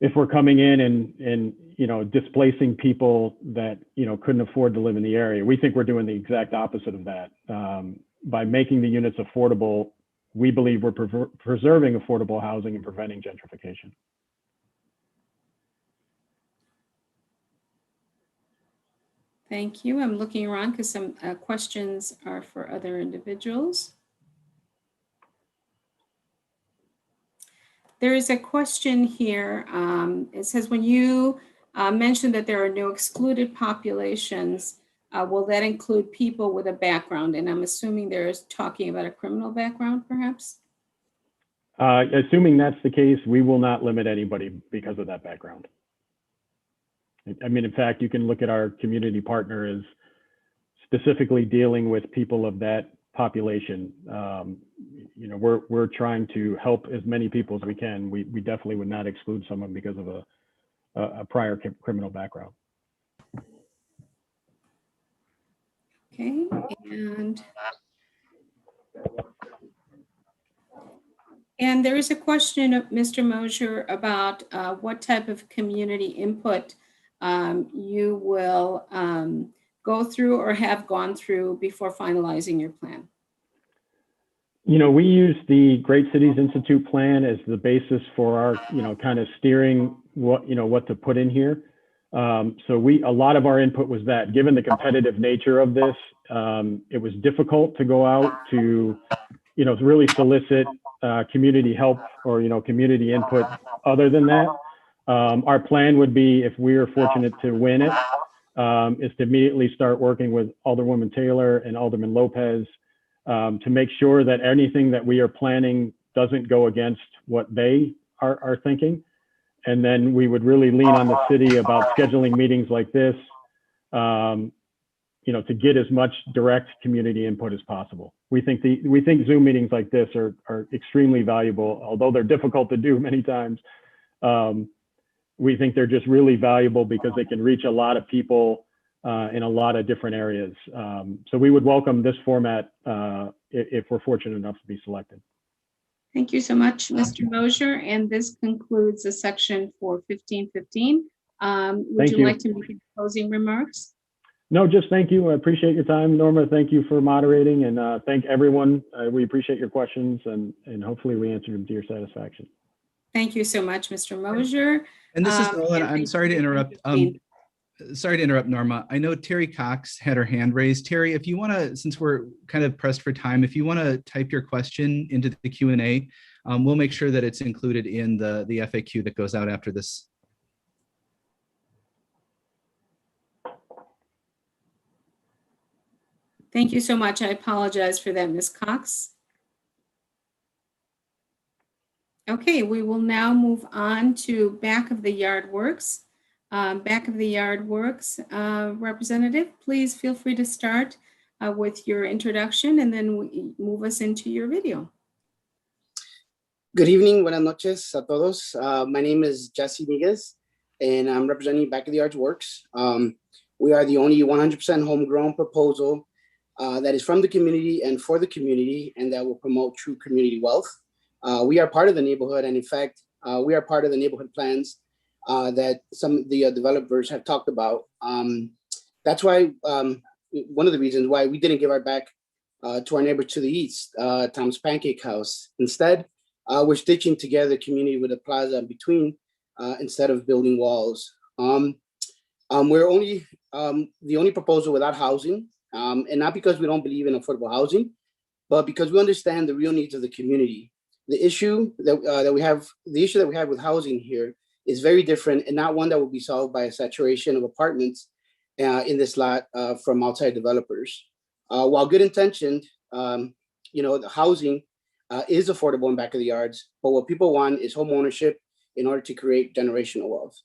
if we're coming in and displacing people that, couldn't afford to live in the area. We think we're doing the exact opposite of that. By making the units affordable, we believe we're preserving affordable housing and preventing gentrification. Thank you. I'm looking around because some questions are for other individuals. There is a question here. It says, when you mentioned that there are no excluded populations, will that include people with a background? And I'm assuming they're talking about a criminal background, perhaps? Assuming that's the case, we will not limit anybody because of that background. I mean, in fact, you can look at our community partner as specifically dealing with people of that population. We're trying to help as many people as we can. We definitely would not exclude someone because of a prior criminal background. Okay, and there is a question of Mr. Mosier about what type of community input you will go through or have gone through before finalizing your plan. We use the Great Cities Institute plan as the basis for our, kind of steering what to put in here. So a lot of our input was that, given the competitive nature of this, it was difficult to go out to, really solicit community help or, community input other than that. Our plan would be, if we are fortunate to win it, is to immediately start working with Alderwoman Taylor and Alderman Lopez to make sure that anything that we are planning doesn't go against what they are thinking. And then we would really lean on the city about scheduling meetings like this, to get as much direct community input as possible. We think Zoom meetings like this are extremely valuable, although they're difficult to do many times. We think they're just really valuable because they can reach a lot of people in a lot of different areas. So we would welcome this format if we're fortunate enough to be selected. Thank you so much, Mr. Mosier. And this concludes the section for 1515. Would Thank you you. like to make any closing remarks? No, just thank you. I appreciate your time, Norma. Thank you for moderating, and thank everyone. We appreciate your questions, and hopefully we answered them to your satisfaction. Thank you so much, Mr. Mosier. And this is Nolan. and I'm thank sorry to you, interrupt. Sorry to interrupt, Norma. I know Terry Cox had her hand raised. Terry, if you want to, since we're kind of pressed for time, if you want to type your question into the Q&A, we'll make sure that it's included in the FAQ that goes out after this. Thank you so much. I apologize for that, Ms. Cox. Okay, we will now move on to Back of the Yard Works. Back of the Yard Works representative, please feel free to start with your introduction and then move us into your video. Good evening, buenas noches a todos. My name is Jesse Miguez, and I'm representing Back of the Yard Works. We are the only 100% homegrown proposal that is from the community and for the community, and that will promote true community wealth. We are part of the neighborhood, and in fact, we are part of the neighborhood plans that some of the developers have talked about. That's why one of the reasons why we didn't give our back to our neighbor to the east, Tom's Pancake House. Instead, we're stitching together the community with a plaza in between instead of building walls. We're only the only proposal without housing, and not because we don't believe in affordable housing, but because we understand the real needs of the community. The issue that we have with housing here is very different, and not one that will be solved by a saturation of apartments in this lot from outside developers. While good intentioned, the housing is affordable in Back of the Yards, but what people want is home ownership in order to create generational wealth.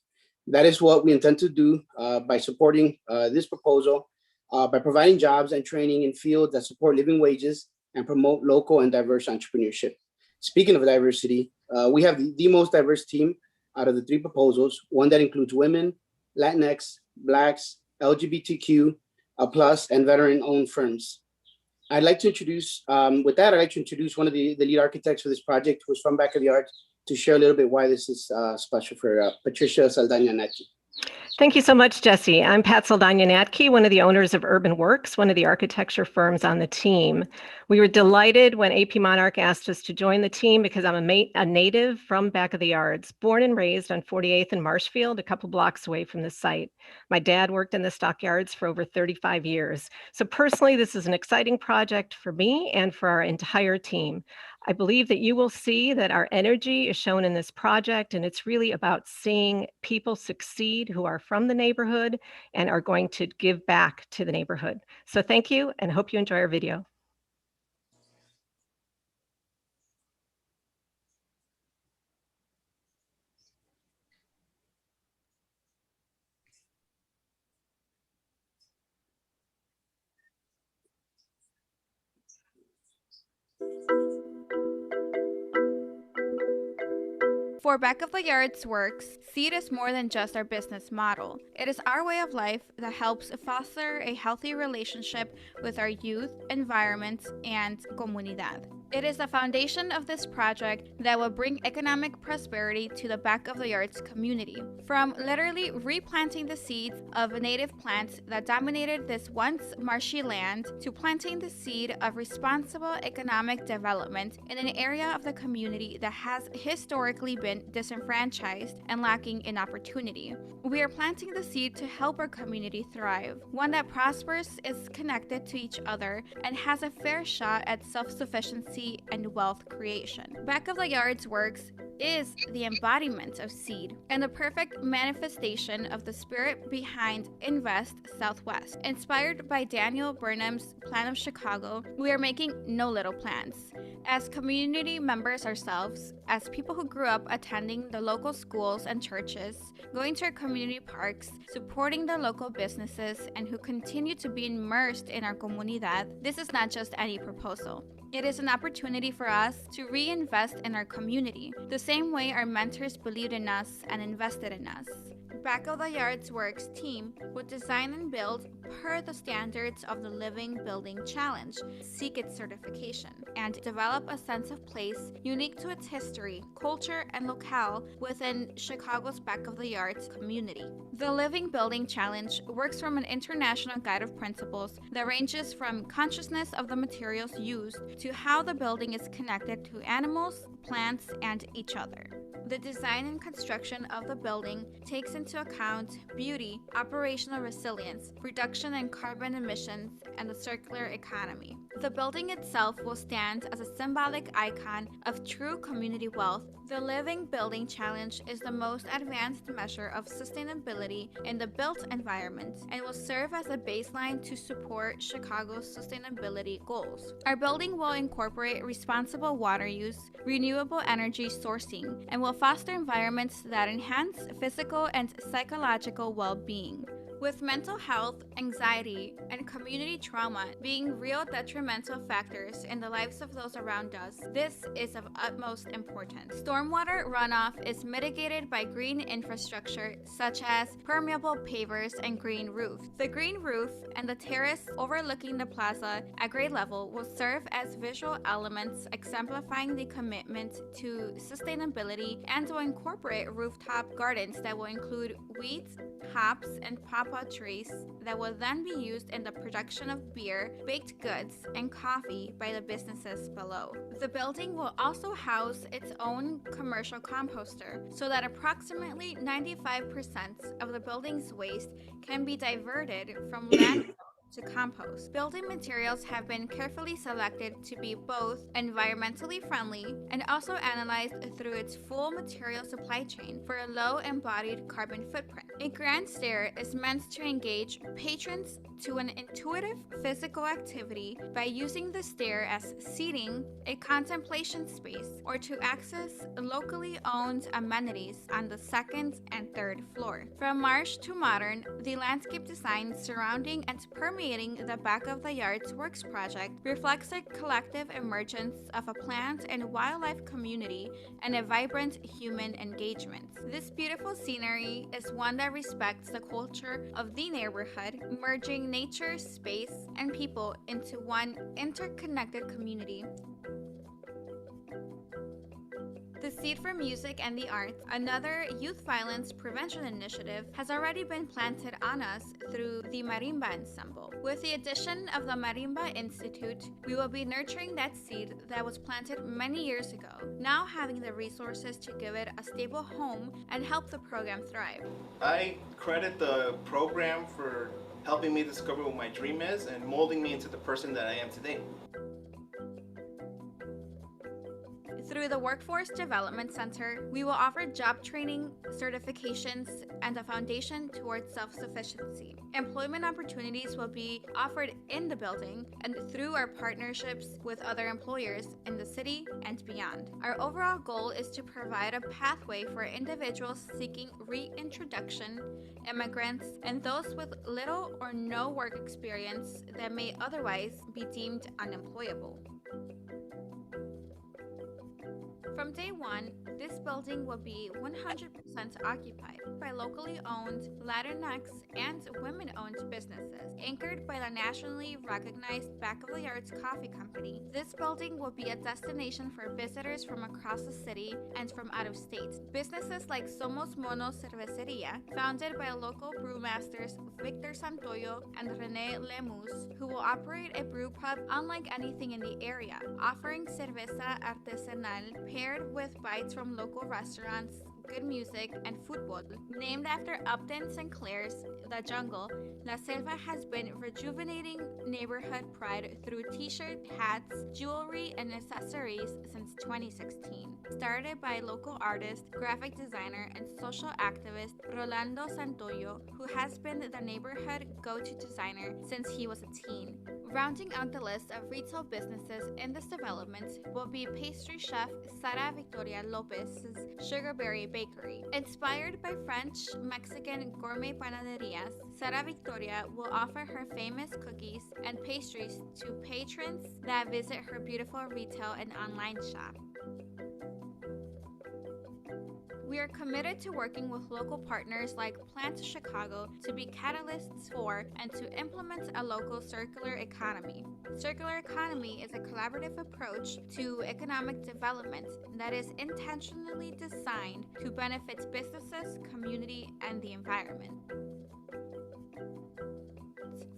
That is what we intend to do by supporting this proposal, by providing jobs and training in fields that support living wages and promote local and diverse entrepreneurship. Speaking of diversity, we have the most diverse team out of the three proposals, one that includes women, Latinx, Blacks, LGBTQ+, and veteran-owned firms. I'd like to introduce, with that, I'd like to introduce one of the lead architects for this project, who's from Back of the Yards, to share a little bit why this is special for Patricia Saldana-Natke. Thank you so much, Jesse. I'm Pat Saldana-Natke, one of the owners of Urban Works, one of the architecture firms on the team. We were delighted when AP Monarch asked us to join the team because I'm a native from Back of the Yards, born and raised on 48th and Marshfield, a couple blocks away from the site. My dad worked in the stockyards for over 35 years. So personally, this is an exciting project for me and for our entire team. I believe that you will see that our energy is shown in this project, and it's really about seeing people succeed who are from the neighborhood and are going to give back to the neighborhood. So thank you, and hope you enjoy our video. For Back of the Yards Works, SEED is more than just our business model. It is our way of life that helps foster a healthy relationship with our youth, environment, and comunidad. It is the foundation of this project that will bring economic prosperity to the Back of the Yards community. From literally replanting the seeds of native plants that dominated this once marshy land to planting the seed of responsible economic development in an area of the community that has historically been disenfranchised and lacking in opportunity. We are planting the seed to help our community thrive, one that prospers, is connected to each other, and has a fair shot at self-sufficiency and wealth creation. Back of the Yards Works is the embodiment of SEED and the perfect manifestation of the spirit behind Invest Southwest. Inspired by Daniel Burnham's Plan of Chicago, we are making no little plans. As community members ourselves, as people who grew up attending the local schools and churches, going to our community parks, supporting the local businesses, and who continue to be immersed in our comunidad, this is not just any proposal. It is an opportunity for us to reinvest in our community, the same way our mentors believed in us and invested in us. Back of the Yards Works team would design and build per the standards of the Living Building Challenge, seek its certification, and develop a sense of place unique to its history, culture, and locale within Chicago's Back of the Yards community. The Living Building Challenge works from an international guide of principles that ranges from consciousness of the materials used to how the building is connected to animals, plants, and each other. The design and construction of the building takes into account beauty, operational resilience, reduction in carbon emissions, and the circular economy. The building itself will stand as a symbolic icon of true community wealth. The Living Building Challenge is the most advanced measure of sustainability in the built environment and will serve as a baseline to support Chicago's sustainability goals. Our building will incorporate responsible water use, renewable energy sourcing, and will foster environments that enhance physical and psychological well-being. With mental health, anxiety, and community trauma being real detrimental factors in the lives of those around us, this is of utmost importance. Stormwater runoff is mitigated by green infrastructure such as permeable pavers and green roof. The green roof and the terrace overlooking the plaza at grade level will serve as visual elements exemplifying the commitment to sustainability and will incorporate rooftop gardens that will include weeds, hops, and pawpaw trees that will then be used in the production of beer, baked goods, and coffee by the businesses below. The building will also house its own commercial composter so that approximately 95% of the building's waste can be diverted from landfill to compost. Building materials have been carefully selected to be both environmentally friendly and also analyzed through its full material supply chain for a low embodied carbon footprint. A grand stair is meant to engage patrons to an intuitive physical activity by using the stair as seating, a contemplation space, or to access locally owned amenities on the second and third floor. From marsh to modern, the landscape design surrounding and permeating the Back of the Yards Works project reflects a collective emergence of a plant and wildlife community and a vibrant human engagement. This beautiful scenery is one that respects the culture of the neighborhood, merging nature, space, and people into one interconnected community. The Seed for Music and the Arts, another youth violence prevention initiative, has already been planted on us through the Marimba Ensemble. With the addition of the Marimba Institute, we will be nurturing that seed that was planted many years ago, now having the resources to give it a stable home and help the program thrive. I credit the program for helping me discover what my dream is and molding me into the person that I am today. Through the Workforce Development Center, we will offer job training, certifications, and a foundation towards self-sufficiency. Employment opportunities will be offered in the building and through our partnerships with other employers in the city and beyond. Our overall goal is to provide a pathway for individuals seeking reintroduction, immigrants, and those with little or no work experience that may otherwise be deemed unemployable. From day one, this building will be 100% occupied by locally owned Latinx and women-owned businesses, anchored by the nationally recognized Back of the Yards Coffee Company. This building will be a destination for visitors from across the city and from out of state. Businesses like Somos Monos Cerveceria, founded by local brewmasters Victor Santoyo and Rene Lemus, who will operate a brew pub unlike anything in the area, offering cerveza artesanal paired with bites from local restaurants, good music, and football. Named after Upton Sinclair's The Jungle, La Selva has been rejuvenating neighborhood pride through t-shirt, hats, jewelry, and accessories since 2016. Started by local artist, graphic designer, and social activist Rolando Santoyo, who has been the neighborhood go-to designer since he was a teen. Rounding out the list of retail businesses in this development will be pastry chef Sara Victoria Lopez's Sugarberry Bakery. Inspired by French-Mexican gourmet panaderias, Sara Victoria will offer her famous cookies and pastries to patrons that visit her beautiful retail and online shop. We are committed to working with local partners like Plan to Chicago to be catalysts for and to implement a local circular economy. Circular economy is a collaborative approach to economic development that is intentionally designed to benefit businesses, community, and the environment.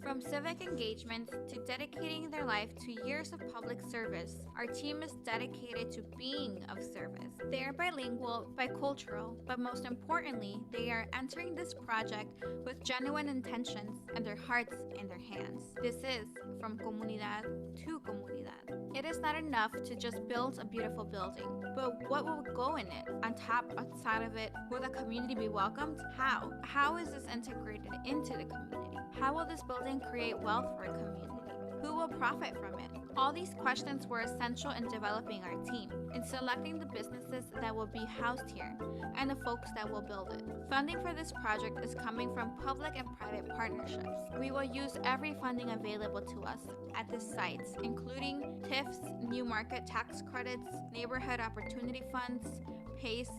From civic engagement to dedicating their life to years of public service, our team is dedicated to being of service. They are bilingual, bicultural, but most importantly, they are entering this project with genuine intentions and their hearts in their hands. This is from comunidad to comunidad. It is not enough to just build a beautiful building, but what will go in it? On top, outside of it, will the community be welcomed? How? How is this integrated into the community? How will this building create wealth for a community? Who will profit from it? All these questions were essential in developing our team, in selecting the businesses that will be housed here, and the folks that will build it. Funding for this project is coming from public and private partnerships. We will use every funding available to us at this site, including TIFs, New Market Tax Credits, Neighborhood Opportunity Funds, PACE,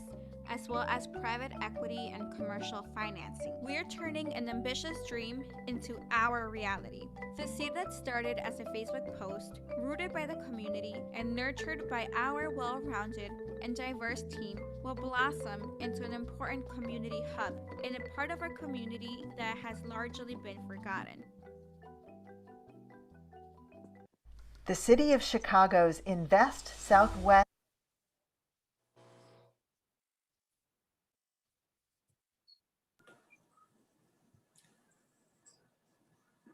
as well as private equity and commercial financing. We are turning an ambitious dream into our reality. The seed that started as a Facebook post, rooted by the community and nurtured by our well-rounded and diverse team, will blossom into an important community hub in a part of our community that has largely been forgotten. The City of Chicago's Invest Southwest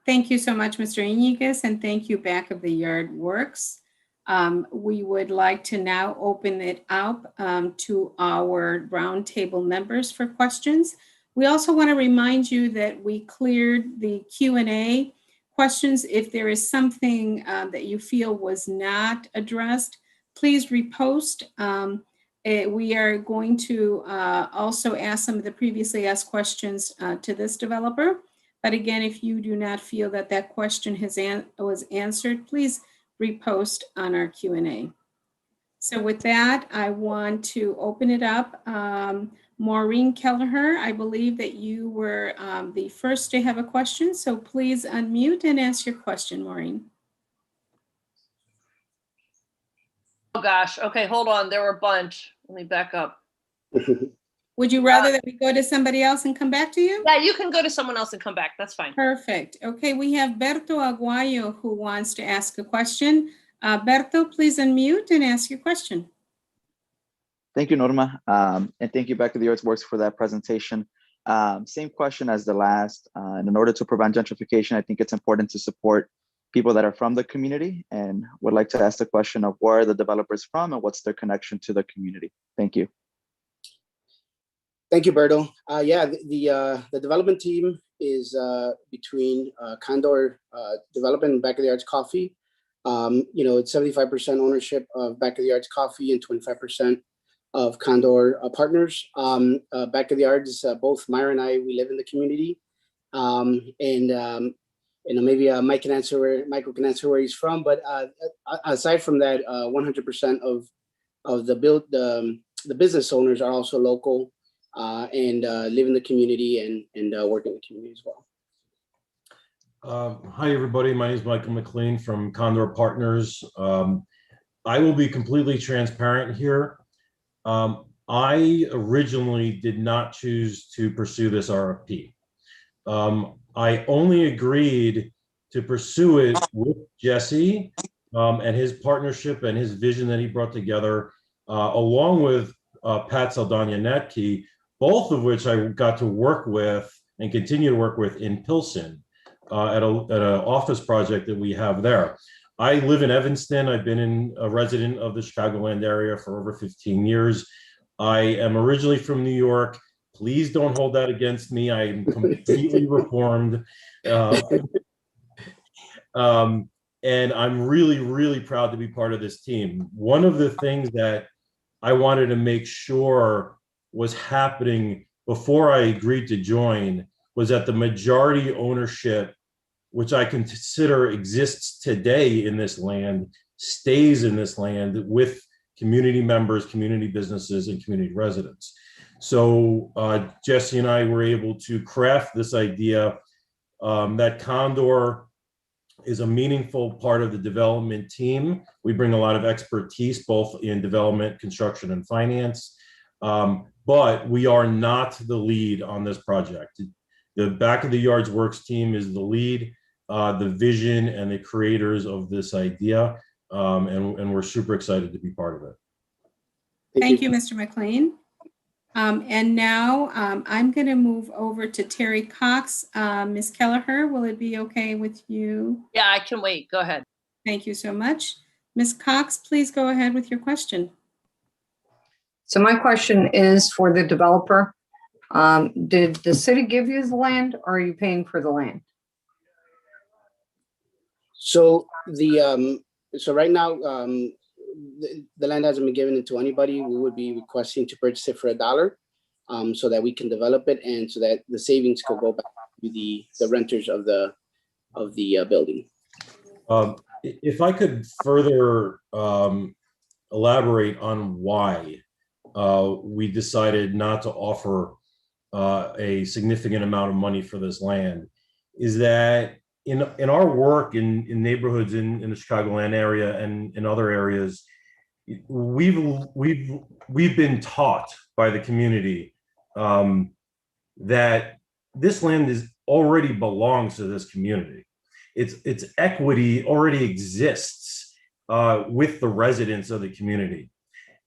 Thank you so much, Mr. Iñiguez, and thank you, Back of the Yard Works. We would like to now open it up to our roundtable members for questions. We also want to remind you that we cleared the Q&A questions. If there is something that you feel was not addressed, please repost. We are going to also ask some of the previously asked questions to this developer. But again, if you do not feel that that question was answered, please repost on our Q&A. So with that, I want to open it up. Maureen Kelleher, I believe that you were the first to have a question. So please unmute and ask your question, Maureen. Oh gosh, okay, hold on, there were a bunch. Let me back up. Would you rather that we go to somebody else and come back to you? Yeah, you can go to someone else and come back. That's fine. Perfect. Okay, we have Berto Aguayo who wants to ask a question. Berto, please unmute and ask your question. Thank you, Norma. And thank you, Back of the Earth Works, for that presentation. Same question as the last. And in order to prevent gentrification, I think it's important to support people that are from the community, and would like to ask the question of where are the developers from and what's their connection to the community. Thank you. Thank you, Berto. Yeah, the development team is between Condor Development and Back of the Arts Coffee. It's 75% ownership of Back of the Arts Coffee and 25% of Condor Partners. Back of the Arts, both Myra and I, we live in the community. Maybe Michael can answer where he's from. But aside from that, 100% of the business owners are also local. And live in the community and work in the community as well. Hi, everybody. My name is Michael McLean from Condor Partners. I will be completely transparent here. I originally did not choose to pursue this RFP. I only agreed to pursue it with Jesse and his partnership and his vision that he brought together, along with Pat Saldana-Natke, both of which I got to work with and continue to work with in Pilsen at an office project that we have there. I live in Evanston. I've been a resident of the Chicagoland area for over 15 years. I am originally from New York. Please don't hold that against me. I am completely reformed. And I'm really, really proud to be part of this team. One of the things that I wanted to make sure was happening before I agreed to join was that the majority ownership, which I consider exists today in this land, stays in this land with community members, community businesses, and community residents. So Jesse and I were able to craft this idea that Condor is a meaningful part of the development team. We bring a lot of expertise, both in development, construction, and finance. But we are not the lead on this project. The Back of the Yards Works team is the lead, the vision and the creators of this idea. And we're super excited to be part of it. Thank you, Mr. McLean. And now I'm going to move over to Terry Cox. Ms. Kelleher, will it be okay with you? Yeah, I can wait. Go ahead. Thank you so much. Ms. Cox, please go ahead with your question. So my question is for the developer. Did the city give you the land, or are you paying for the land? So right now, the land hasn't been given to anybody. We would be requesting to purchase it for $1, so that we can develop it and so that the savings could go back to the renters of the building. If I could further elaborate on why we decided not to offer a significant amount of money for this land, is that in our work in neighborhoods in the Chicagoland area and in other areas, we've been taught by the community that this land already belongs to this community. Its equity already exists with the residents of the community.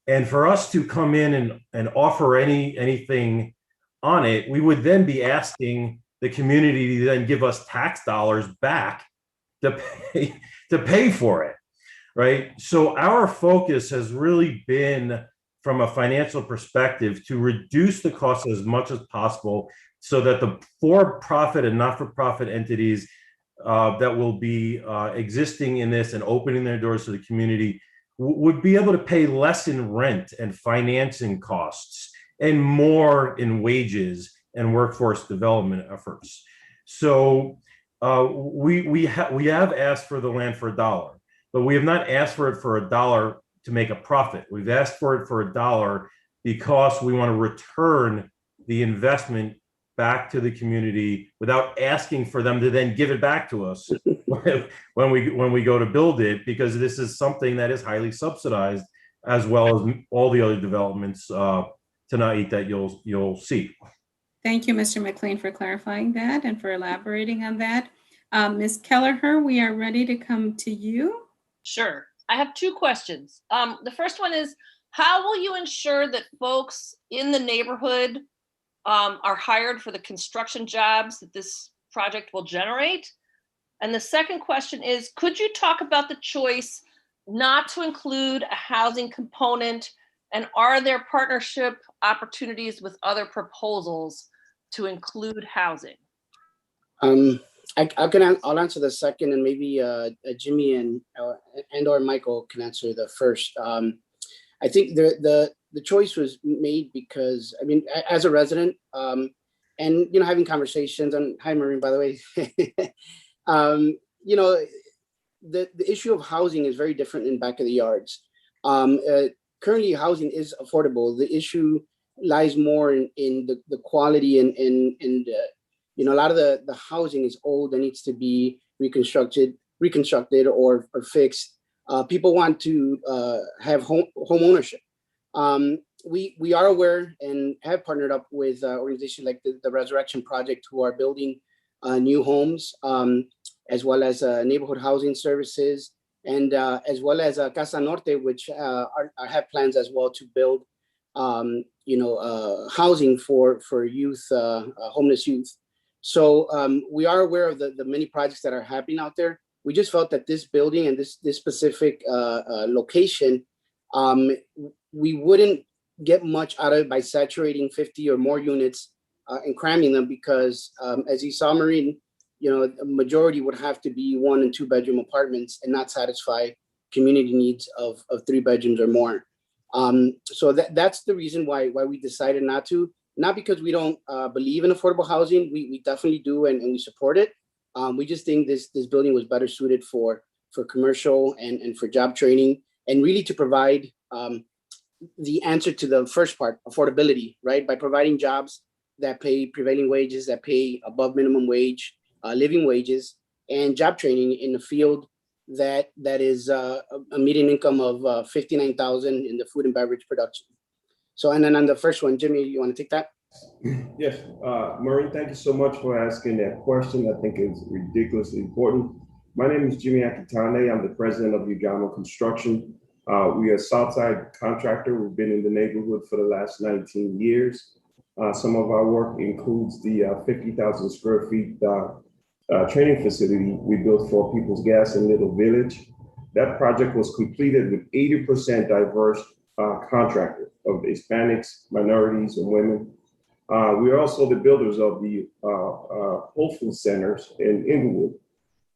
And for us to come in and offer anything on it, we would then be asking the community to then give us tax dollars back to pay for it, right? So our focus has really been, from a financial perspective, to reduce the cost as much as possible so that the for-profit and not-for-profit entities that will be existing in this and opening their doors to the community would be able to pay less in rent and financing costs and more in wages and workforce development efforts. So we have asked for the land for $1, but we have not asked for it for $1 to make a profit. We've asked for it for $1 because we want to return the investment back to the community without asking for them to then give it back to us when we go to build it, because this is something that is highly subsidized, as well as all the other developments tonight that you'll see. Thank you, Mr. McLean, for clarifying that and for elaborating on that. Ms. Kelleher, we are ready to come to you. Sure. I have two questions. The first one is, how will you ensure that folks in the neighborhood are hired for the construction jobs that this project will generate? And the second question is, could you talk about the choice not to include a housing component, and are there partnership opportunities with other proposals to include housing? I'll answer the second, and maybe Jimmy and or Michael can answer the first. I think the choice was made because, I mean, as a resident, and having conversations, and hi Maureen, by the way, the issue of housing is very different in Back of the Yards. Currently, housing is affordable. The issue lies more in the quality and a lot of the housing is old and needs to be reconstructed or fixed. People want to have home ownership. We are aware and have partnered up with organizations like the Resurrection Project, who are building new homes, as well as neighborhood housing services, and as well as Casa Norte, which have plans as well to build housing for youth, homeless youth. So we are aware of the many projects that are happening out there. We just felt that this building and this specific location, we wouldn't get much out of it by saturating 50 or more units and cramming them, because as you saw, Maureen, a majority would have to be 1 and 2 bedroom apartments and not satisfy community needs of 3 bedrooms or more. So that's the reason why we decided not to. Not because we don't believe in affordable housing. We definitely do, and we support it. We just think this building was better suited for commercial and for job training, and really to provide the answer to the first part, affordability, right? By providing jobs that pay prevailing wages, that pay above minimum wage, living wages, and job training in the field that is a median income of 59,000 in the food and beverage production. So, and then on the first one, Jimmy, you want to take that? Yes, Murray, thank you so much for asking that question. I think it's ridiculously important. My name is Jimmy Akitane. I'm the president of Ugamo Construction. We are a Southside contractor. We've been in the neighborhood for the last 19 years. Some of our work includes the 50,000 square feet training facility we built for People's Gas in Little Village. That project was completed with 80% diverse contractors of Hispanics, minorities, and women. We are also the builders of the Whole Food Centers in Inglewood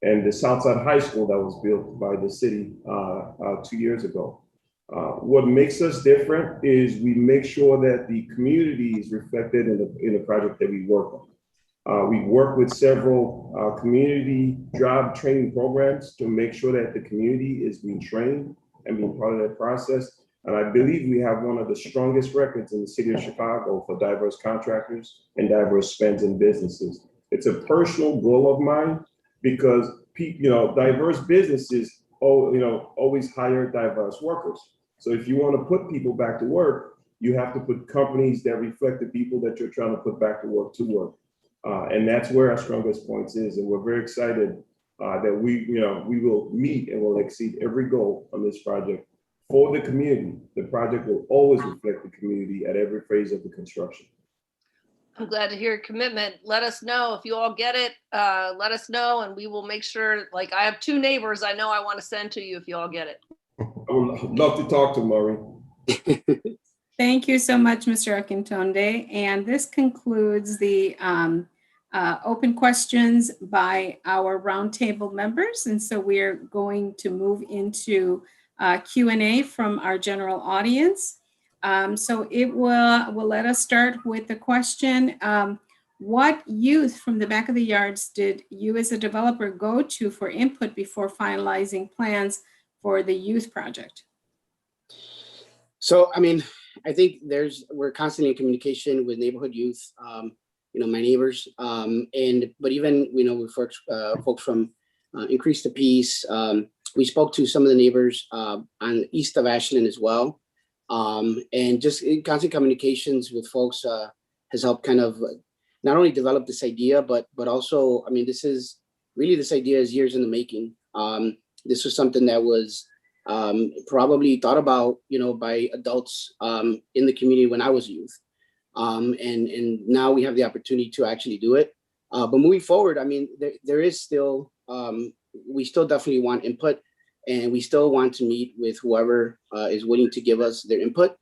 and the Southside High School that was built by the city 2 years ago. What makes us different is we make sure that the community is reflected in the project that we work on. We work with several community job training programs to make sure that the community is being trained and being part of that process. And I believe we have one of the strongest records in the city of Chicago for diverse contractors and diverse spends and businesses. It's a personal goal of mine because diverse businesses always hire diverse workers. So if you want to put people back to work, you have to put companies that reflect the people that you're trying to put back to work. And that's where our strongest points is. And we're very excited that we will meet and will exceed every goal on this project. For the community, the project will always reflect the community at every phase of the construction. I'm glad to hear your commitment. Let us know if you all get it. Let us know, and we will make sure. Like, I have 2 neighbors I know I want to send to you if you all get it. I would love to talk to Murray. Thank you so much, Mr. Akintonde. And this concludes the open questions by our roundtable members. And so we're going to move into Q&A from our general audience. So it will let us start with the question, what youth from the back of the yards did you as a developer go to for input before finalizing plans for the youth project? So, I mean, I think we're constantly in communication with neighborhood youth, my neighbors, but even, with folks from Increase the Peace. We spoke to some of the neighbors on east of Ashland as well. And just constant communications with folks has helped kind of not only develop this idea, but also, I mean, this idea is years in the making. This was something that was probably thought about, by adults in the community when I was a youth. And now we have the opportunity to actually do it. But moving forward, I mean, there is still, we still definitely want input, and we still want to meet with whoever is willing to give us their input,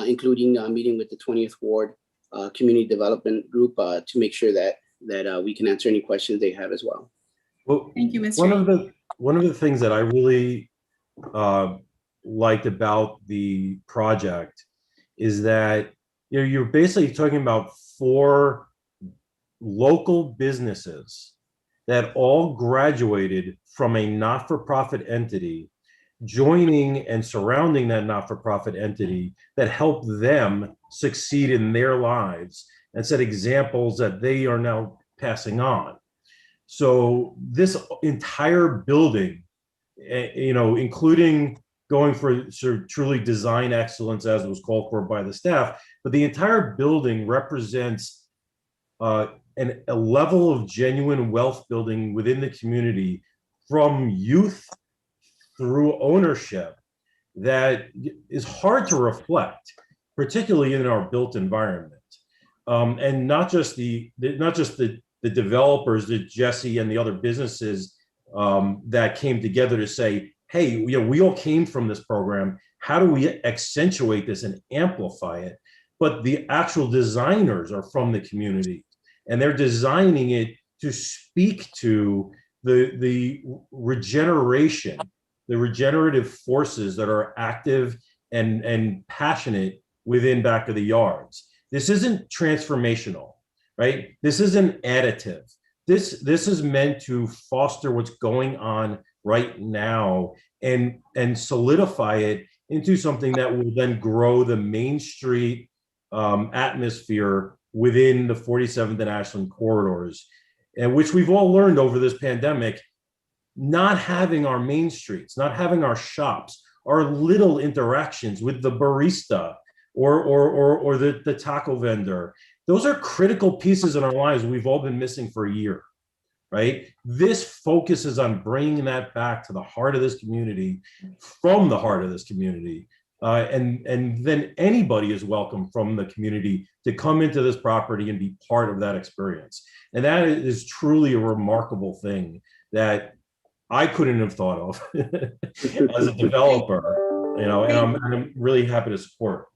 including meeting with the 20th Ward Community Development Group to make sure that we can answer any questions they have as well. Well, thank you, Mr. One of the things that I really liked about the project is that you're basically talking about 4 local businesses that all graduated from a not-for-profit entity, joining and surrounding that not-for-profit entity that helped them succeed in their lives and set examples that they are now passing on. So this entire building, including going for sort of truly design excellence as was called for by the staff, but the entire building represents a level of genuine wealth building within the community from youth through ownership that is hard to reflect, particularly in our built environment. And not just the developers, the Jesse and the other businesses that came together to say, hey, we all came from this program. How do we accentuate this and amplify it? But the actual designers are from the community, and they're designing it to speak to the regeneration, the regenerative forces that are active and passionate within back of the yards. This isn't transformational, right? This isn't additive. This is meant to foster what's going on right now and solidify it into something that will then grow the Main Street atmosphere within the 47th and Ashland corridors, and which we've all learned over this pandemic, not having our main streets, not having our shops, our little interactions with the barista or the taco vendor. Those are critical pieces in our lives we've all been missing for a year, right? This focuses on bringing that back to the heart of this community, from the heart of this community. And then anybody is welcome from the community to come into this property and be part of that experience. And that is truly a remarkable thing that I couldn't have thought of as a developer, you know, and I'm really happy to support.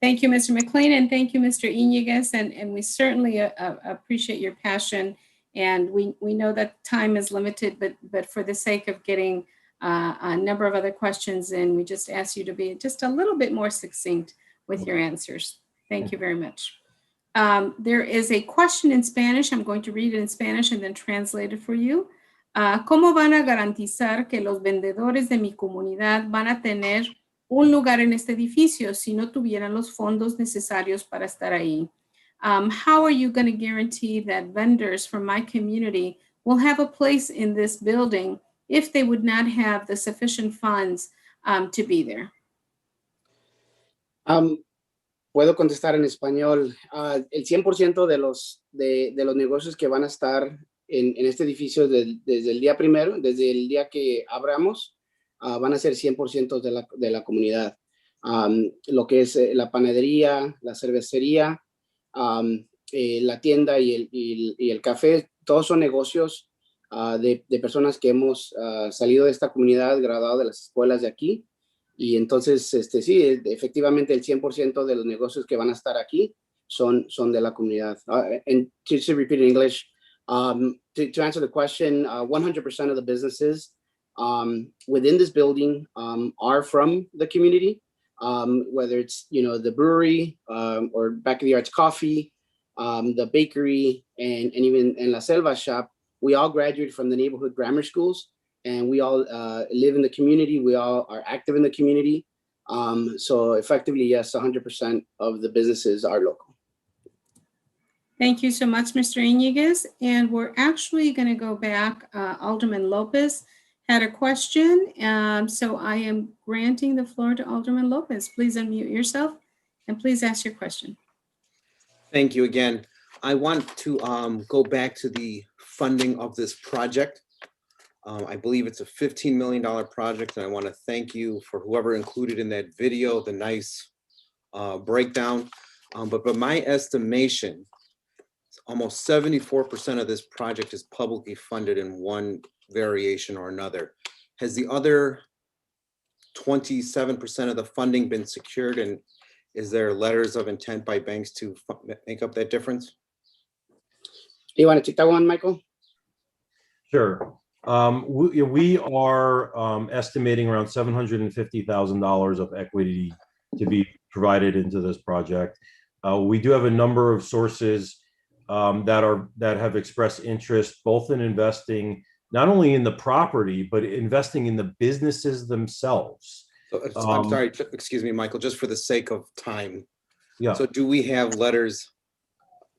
Thank you, Mr. McLean, and thank you, Mr. Iñiguez, and we certainly appreciate your passion. And we know that time is limited, but for the sake of getting a number of other questions in, we just ask you to be just a little bit more succinct with your answers. Thank you very much. There is a question in Spanish. I'm going to read it in Spanish and then translate it for you. ¿Cómo van a garantizar que los vendedores de mi comunidad van a tener un lugar en este edificio si no tuvieran los fondos necesarios para estar ahí? How are you going to guarantee that vendors from my community will have a place in this building if they would not have the sufficient funds to be there? Puedo contestar en español. El 100% de los negocios que van a estar en este edificio desde el día primero, desde el día que abramos, van a ser 100% de la comunidad. Lo que es la panadería, la cervecería, la tienda y el café, todos son negocios de personas que hemos salido de esta comunidad, graduado de las escuelas de aquí. Y entonces, sí, efectivamente el 100% de los negocios que van a estar aquí son de la comunidad. And to repeat in English, to answer the question, 100% of the businesses within this building are from the community, whether it's, you know, the brewery or Back of the Arts Coffee, the bakery, and even in La Selva shop. We all graduated from the neighborhood grammar schools, and we all live in the community. We all are active in the community. So effectively, yes, 100% of the businesses are local. Thank you so much, Mr. Iñiguez. And we're actually going to go back. Alderman Lopez had a question. So I am granting the floor to Alderman Lopez. Please unmute yourself and please ask your question. Thank you again. I want to go back to the funding of this project. I believe it's a $15 million project, and I want to thank you for whoever included in that video the nice breakdown. But my estimation, almost 74% of this project is publicly funded in one variation or another. Has the other 27% of the funding been secured, and is there letters of intent by banks to make up that difference? You want to take that one, Michael? Sure. We are estimating around $750,000 of equity to be provided into this project. We do have a number of sources that have expressed interest both in investing not only in the property, but investing in the businesses themselves. So, I'm sorry, excuse me, Michael, just for the sake of time. Yeah. So do we have letters,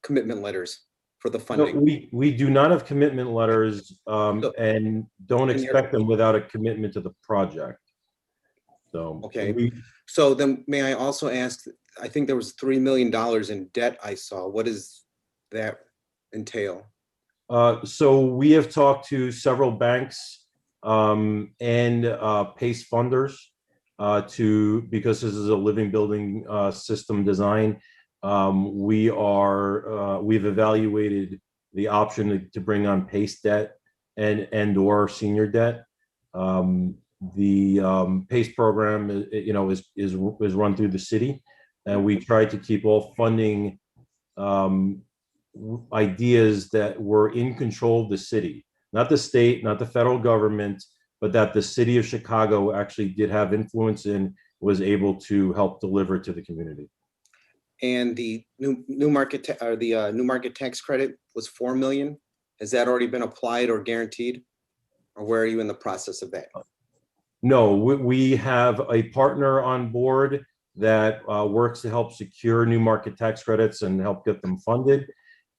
commitment letters for the funding? No, we do not have commitment letters and don't expect them without a commitment to the project. So, okay. So then may I also ask, I think there was $3 million in debt I saw. What does that entail? So we have talked to several banks and PACE funders because this is a living building system design. We've evaluated the option to bring on PACE debt and or senior debt. The PACE program, is run through the city, and we try to keep all funding ideas that were in control of the city, not the state, not the federal government, but that the city of Chicago actually did have influence in, was able to help deliver to the community. And the new market tax credit was $4 million. Has that already been applied or guaranteed, or where are you in the process of that? No, we have a partner on board that works to help secure new market tax credits and help get them funded.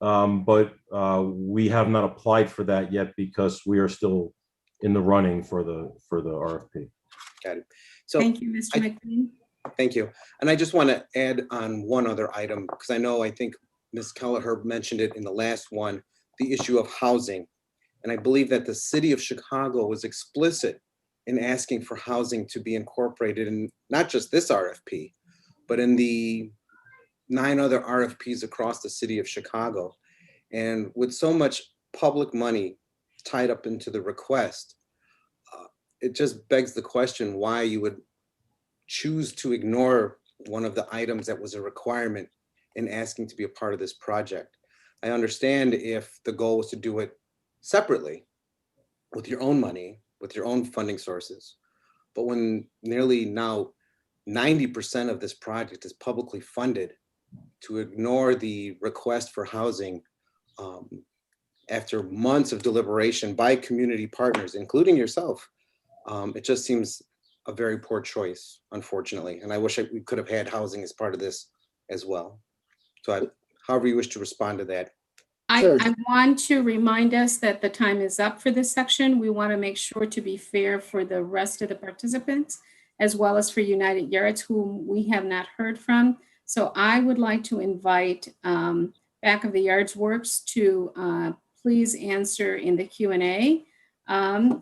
But we have not applied for that yet because we are still in the running for the RFP. Got it. So Thank you, Mr. McLean. thank you. And I just want to add on one other item, because I think Ms. Kelleher mentioned it in the last one, the issue of housing. And I believe that the city of Chicago was explicit in asking for housing to be incorporated in not just this RFP, but in the 9 other RFPs across the city of Chicago. And with so much public money tied up into the request, it just begs the question why you would choose to ignore one of the items that was a requirement in asking to be a part of this project. I understand if the goal was to do it separately with your own money, with your own funding sources. But when nearly now 90% of this project is publicly funded, to ignore the request for housing after months of deliberation by community partners, including yourself, it just seems a very poor choice, unfortunately. And I wish we could have had housing as part of this as well. So however you wish to respond to that. I want to remind us that the time is up for this section. We want to make sure to be fair for the rest of the participants, as well as for United Yards, whom we have not heard from. So I would like to invite Back of the Yards Works to please answer in the Q&A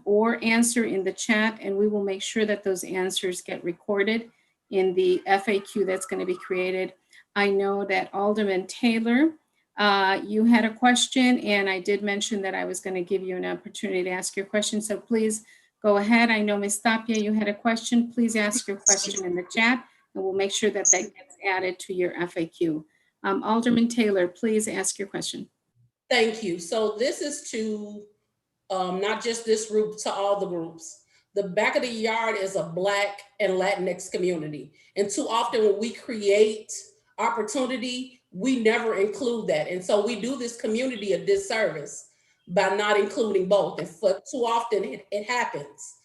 or answer in the chat, and we will make sure that those answers get recorded in the FAQ that's going to be created. I know that Alderman Taylor, you had a question, and I did mention that I was going to give you an opportunity to ask your question. So please go ahead. I know Ms. Tapia, you had a question. Please ask your question in the chat, and we'll make sure that that gets added to your FAQ. Alderman Taylor, please ask your question. Thank you. So this is to not just this group, to all the groups. The Back of the Yard is a Black and Latinx community. And too often when we create opportunity, we never include that. And so we do this community a disservice by not including both. And for too often it happens.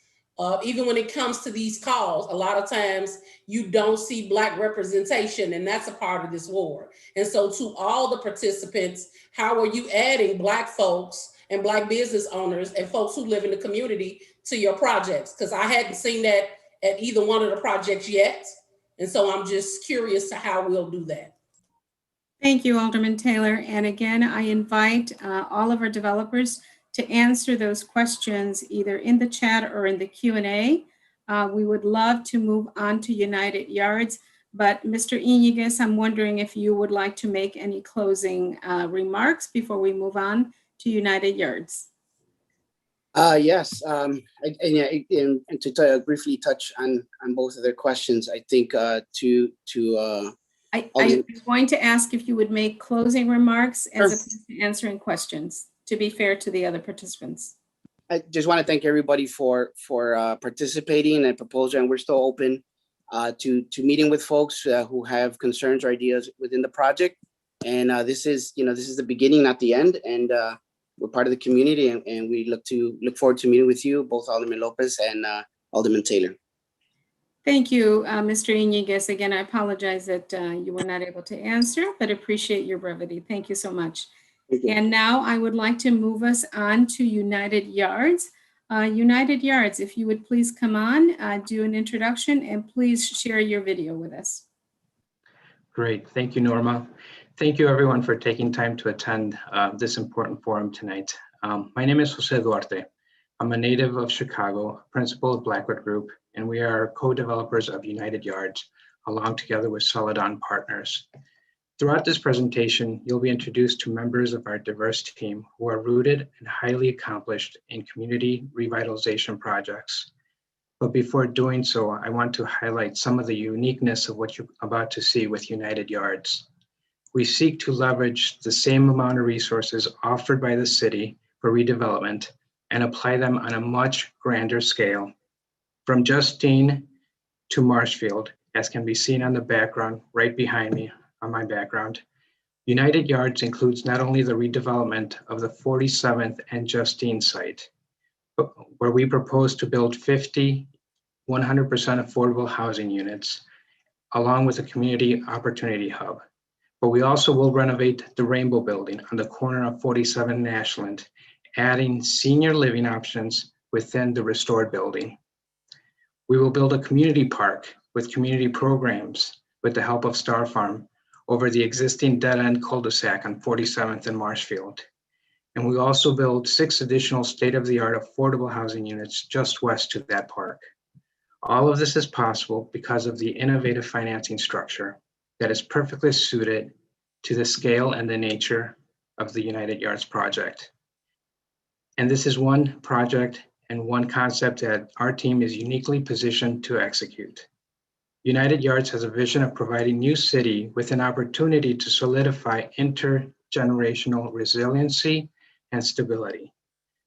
Even when it comes to these calls, a lot of times you don't see Black representation, and that's a part of this war. And so to all the participants, how are you adding Black folks and Black business owners and folks who live in the community to your projects? Because I hadn't seen that at either one of the projects yet. And so I'm just curious to how we'll do that. Thank you, Alderman Taylor. And again, I invite all of our developers to answer those questions either in the chat or in the Q&A. We would love to move on to United Yards, but Mr. Iñiguez, I'm wondering if you would like to make any closing remarks before we move on to United Yards. Yes, and to briefly touch on both of their questions, I think I'm going to ask if you would make closing remarks as opposed to answering questions, to be fair to the other participants. I just want to thank everybody for participating and proposing, and we're still open to meeting with folks who have concerns or ideas within the project. And this is the beginning, not the end. And we're part of the community, and we look forward to meeting with you, both Alderman Lopez and Alderman Taylor. Thank you, Mr. Iñiguez. Again, I apologize that you were not able to answer, but appreciate your brevity. Thank you so much. And now I would like to move us on to United Yards. United Yards, if you would please come on, do an introduction, and please share your video with us. Great. Thank you, Norma. Thank you, everyone, for taking time to attend this important forum tonight. My name is Jose Duarte. I'm a native of Chicago, principal of Blackwood Group, and we are co-developers of United Yards, along together with Celadon Partners. Throughout this presentation, you'll be introduced to members of our diverse team who are rooted and highly accomplished in community revitalization projects. But before doing so, I want to highlight some of the uniqueness of what you're about to see with United Yards. We seek to leverage the same amount of resources offered by the city for redevelopment and apply them on a much grander scale, from Justine to Marshfield, as can be seen on the background right behind me on my background. United Yards includes not only the redevelopment of the 47th and Justine site, but where we propose to build 50 100% affordable housing units, along with a community opportunity hub. But we also will renovate the Rainbow Building on the corner of 47 and Ashland, adding senior living options within the restored building. We will build a community park with community programs with the help of Star Farm over the existing dead-end cul-de-sac on 47th and Marshfield. And we also build 6 additional state-of-the-art affordable housing units just west of that park. All of this is possible because of the innovative financing structure that is perfectly suited to the scale and the nature of the United Yards project. And this is one project and one concept that our team is uniquely positioned to execute. United Yards has a vision of providing New City with an opportunity to solidify intergenerational resiliency and stability,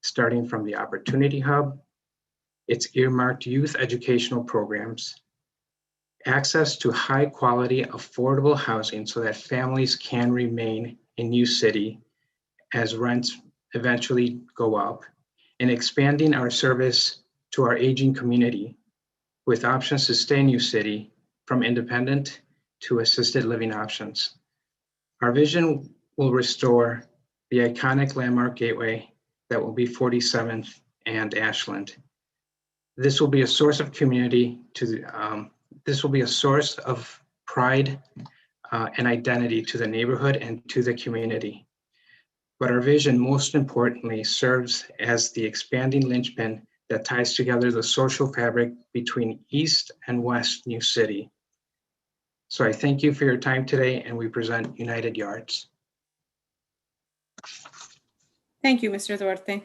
starting from the Opportunity Hub, its earmarked youth educational programs, access to high quality, affordable housing so that families can remain in New City as rents eventually go up, and expanding our service to our aging community with options to stay in New City from independent to assisted living options. Our vision will restore the iconic landmark gateway that will be 47th and Ashland. This will be a source of community this will be a source of pride and identity to the neighborhood and to the community. But our vision, most importantly, serves as the expanding linchpin that ties together the social fabric between East and West New City. So I thank you for your time today, and we present United Yards. Thank you, Mr. Duarte.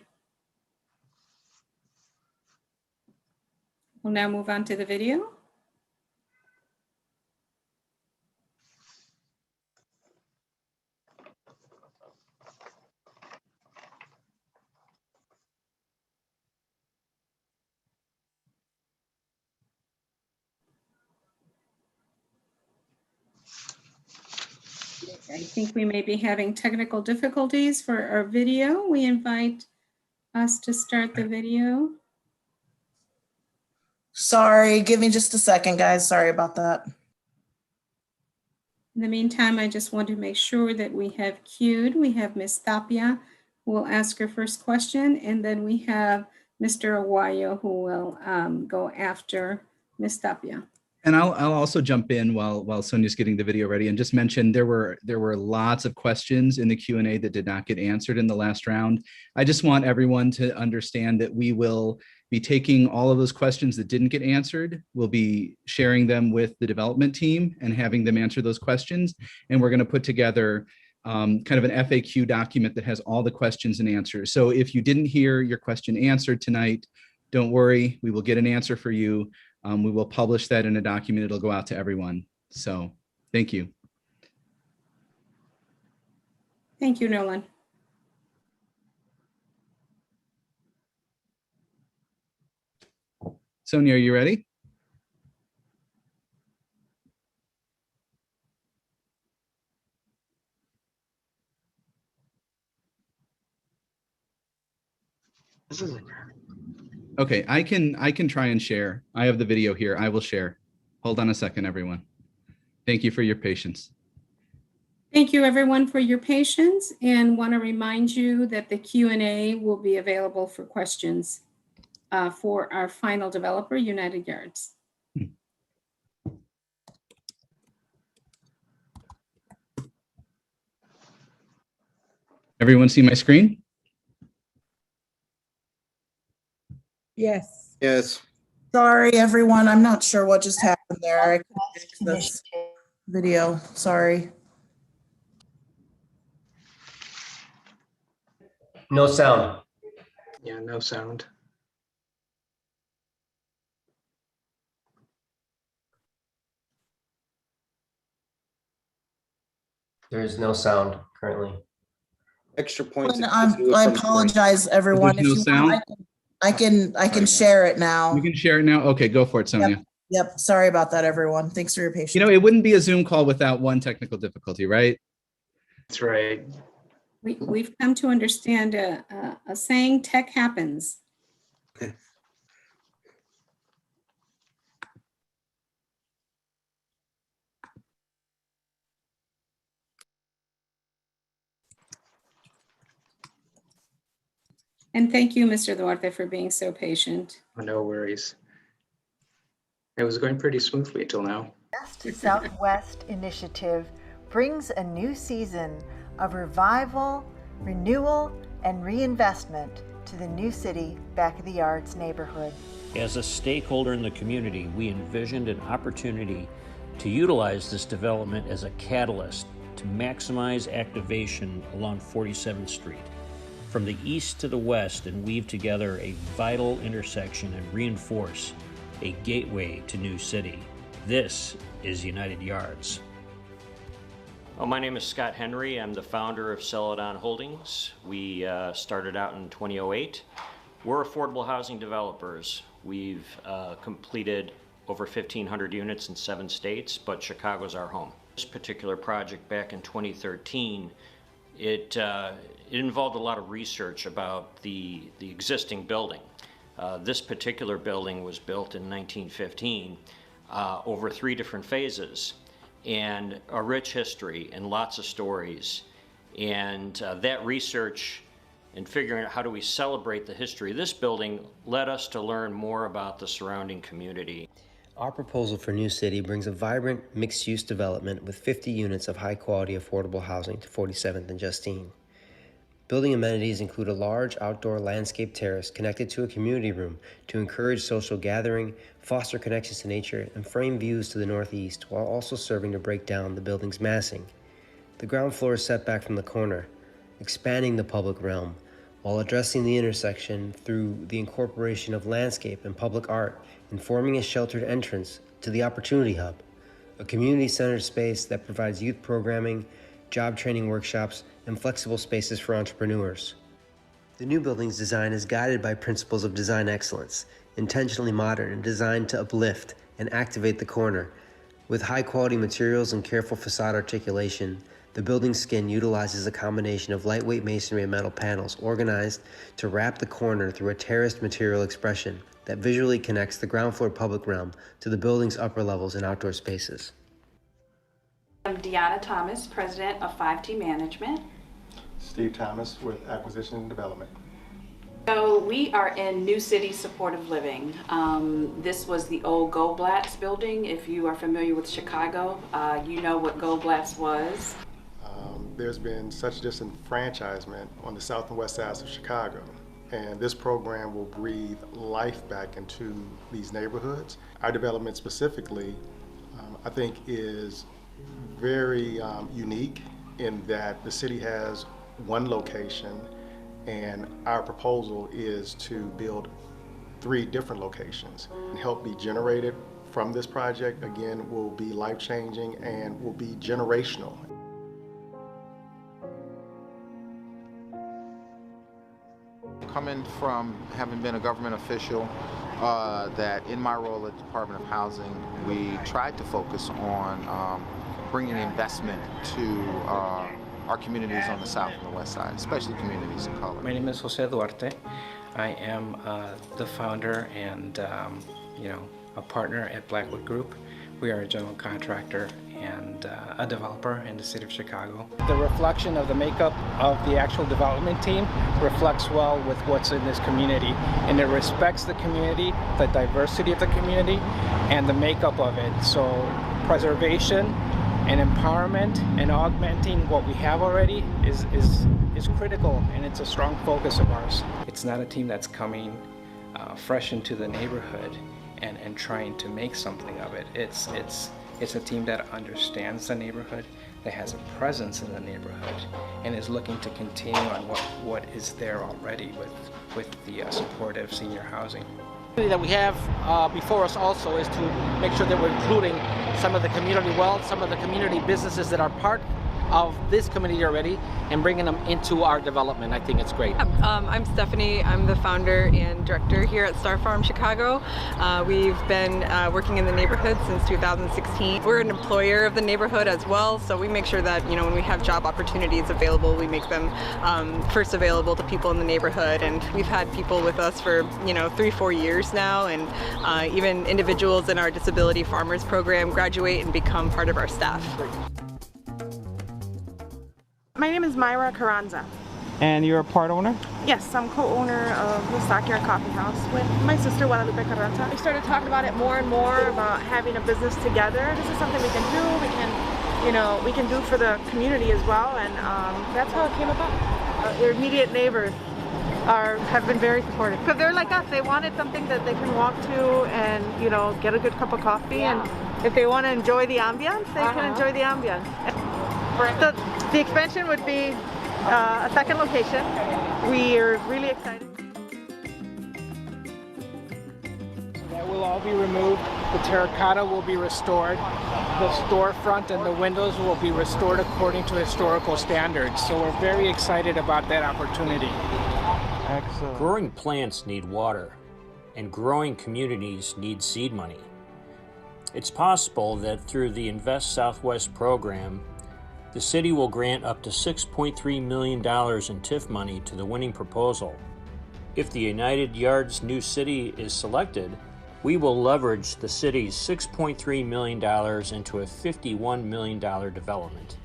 We'll now move on to the video. I think we may be having technical difficulties for our video. We invite us to start the video. Sorry, give me just a second, guys. Sorry about that. In the meantime, I just want to make sure that we have queued. We have Ms. Tapia, who will ask her first question, and then we have Mr. Aguayo, who will go after Ms. Tapia. And I'll also jump in while Sonia's getting the video ready and just mention there were lots of questions in the Q&A that did not get answered in the last round. I just want everyone to understand that we will be taking all of those questions that didn't get answered. We'll be sharing them with the development team and having them answer those questions. And we're going to put together kind of an FAQ document that has all the questions and answers. So if you didn't hear your question answered tonight, don't worry, we will get an answer for you. We will publish that in a document. It'll go out to everyone. So thank you. Thank you, Nolan. Sonia, are you ready? Okay, I can try and share. I have the video here. I will share. Hold on a second, everyone. Thank you for your patience. Thank you, everyone, for your patience, and want to remind you that the Q&A will be available for questions for our final developer, United Yards. Everyone see my screen? Yes. Yes. Sorry, everyone. I'm not sure what just happened there. I couldn't fix this video. Sorry. No sound. Yeah, no sound. There is no sound currently. Extra points. I apologize, everyone. There's no sound? I can share it now. You can share it now? Okay, go for it, Sonia. Yep. Sorry about that, everyone. Thanks for your patience. You know, it wouldn't be a Zoom call without one technical difficulty, right? That's right. We've come to understand a saying, tech happens. And thank you, Mr. Duarte, for being so patient. No worries. It was going pretty smoothly till now. West Southwest Initiative brings a new season of revival, renewal, and reinvestment to the New City Back of the Yards neighborhood. As a stakeholder in the community, we envisioned an opportunity to utilize this development as a catalyst to maximize activation along 47th Street, from the east to the west, and weave together a vital intersection and reinforce a gateway to New City. This is United Yards. Well, my name is Scott Henry. I'm the founder of Celadon Holdings. We started out in 2008. We're affordable housing developers. We've completed over 1,500 units in 7 states, but Chicago's our home. This particular project back in 2013, it involved a lot of research about the existing building. This particular building was built in 1915 over 3 different phases, and a rich history and lots of stories. And that research and figuring out how do we celebrate the history of this building led us to learn more about the surrounding community. Our proposal for New City brings a vibrant mixed-use development with 50 units of high-quality affordable housing to 47th and Justine. Building amenities include a large outdoor landscape terrace connected to a community room to encourage social gathering, foster connections to nature, and frame views to the northeast, while also serving to break down the building's massing. The ground floor is set back from the corner, expanding the public realm, while addressing the intersection through the incorporation of landscape and public art, and forming a sheltered entrance to the Opportunity Hub, a community-centered space that provides youth programming, job training workshops, and flexible spaces for entrepreneurs. The new building's design is guided by principles of design excellence, intentionally modern and designed to uplift and activate the corner. With high-quality materials and careful facade articulation, the building's skin utilizes a combination of lightweight masonry and metal panels organized to wrap the corner through a terraced material expression that visually connects the ground floor public realm to the building's upper levels and outdoor spaces. I'm Deanna Thomas, President of 5T Management. Steve Thomas with Acquisition and Development. So we are in New City Supportive Living. This was the old Goldblatt's building. If you are familiar with Chicago, you know what Goldblatt's was. There's been such disenfranchisement on the south and west sides of Chicago, and this program will breathe life back into these neighborhoods. Our development specifically, I think, is very unique in that the city has one location, and our proposal is to build 3 different locations. And help be generated from this project, again, will be life-changing and will be generational. Coming from having been a government official, that in my role at the Department of Housing, we tried to focus on bringing investment to our communities on the south and the west side, especially communities of color. My name is Jose Duarte. I am the founder and a partner at Blackwood Group. We are a general contractor and a developer in the city of Chicago. The reflection of the makeup of the actual development team reflects well with what's in this community, and it respects the community, the diversity of the community, and the makeup of it. So preservation and empowerment and augmenting what we have already is critical, and it's a strong focus of ours. It's not a team that's coming fresh into the neighborhood and trying to make something of it. It's a team that understands the neighborhood, that has a presence in the neighborhood, and is looking to continue on what is there already with the supportive senior housing. That we have before us also is to make sure that we're including some of the community wealth, some of the community businesses that are part of this community already, and bringing them into our development. I think it's great. I'm Stephanie. I'm the founder and director here at Star Farm Chicago. We've been working in the neighborhood since 2016. We're an employer of the neighborhood as well, so we make sure that when we have job opportunities available, we make them first available to people in the neighborhood. And we've had people with us for 3-4 years now, and even individuals in our Disability Farmers program graduate and become part of our staff. My name is Myra Carranza. And you're a part owner? Yes, I'm co-owner of the Stockyard Coffee House with my sister Guadalupe Carranza. We started talking about it more and more about having a business together. This is something we can do. We can do for the community as well, and that's how it came about. Your immediate neighbors have been very supportive because they're like us. They wanted something that they can walk to and get a good cup of coffee, and if they want to enjoy the ambiance, they can enjoy the ambiance. So the expansion would be a second location. We are really excited. So that will all be removed. The terracotta will be restored. The storefront and the windows will be restored according to historical standards. So we're very excited about that opportunity. Excellent. Growing plants need water, and growing communities need seed money. It's possible that through the Invest Southwest program, the city will grant up to $6.3 million in TIF money to the winning proposal. If the United Yards New City is selected, we will leverage the city's $6.3 million into a $51 million development.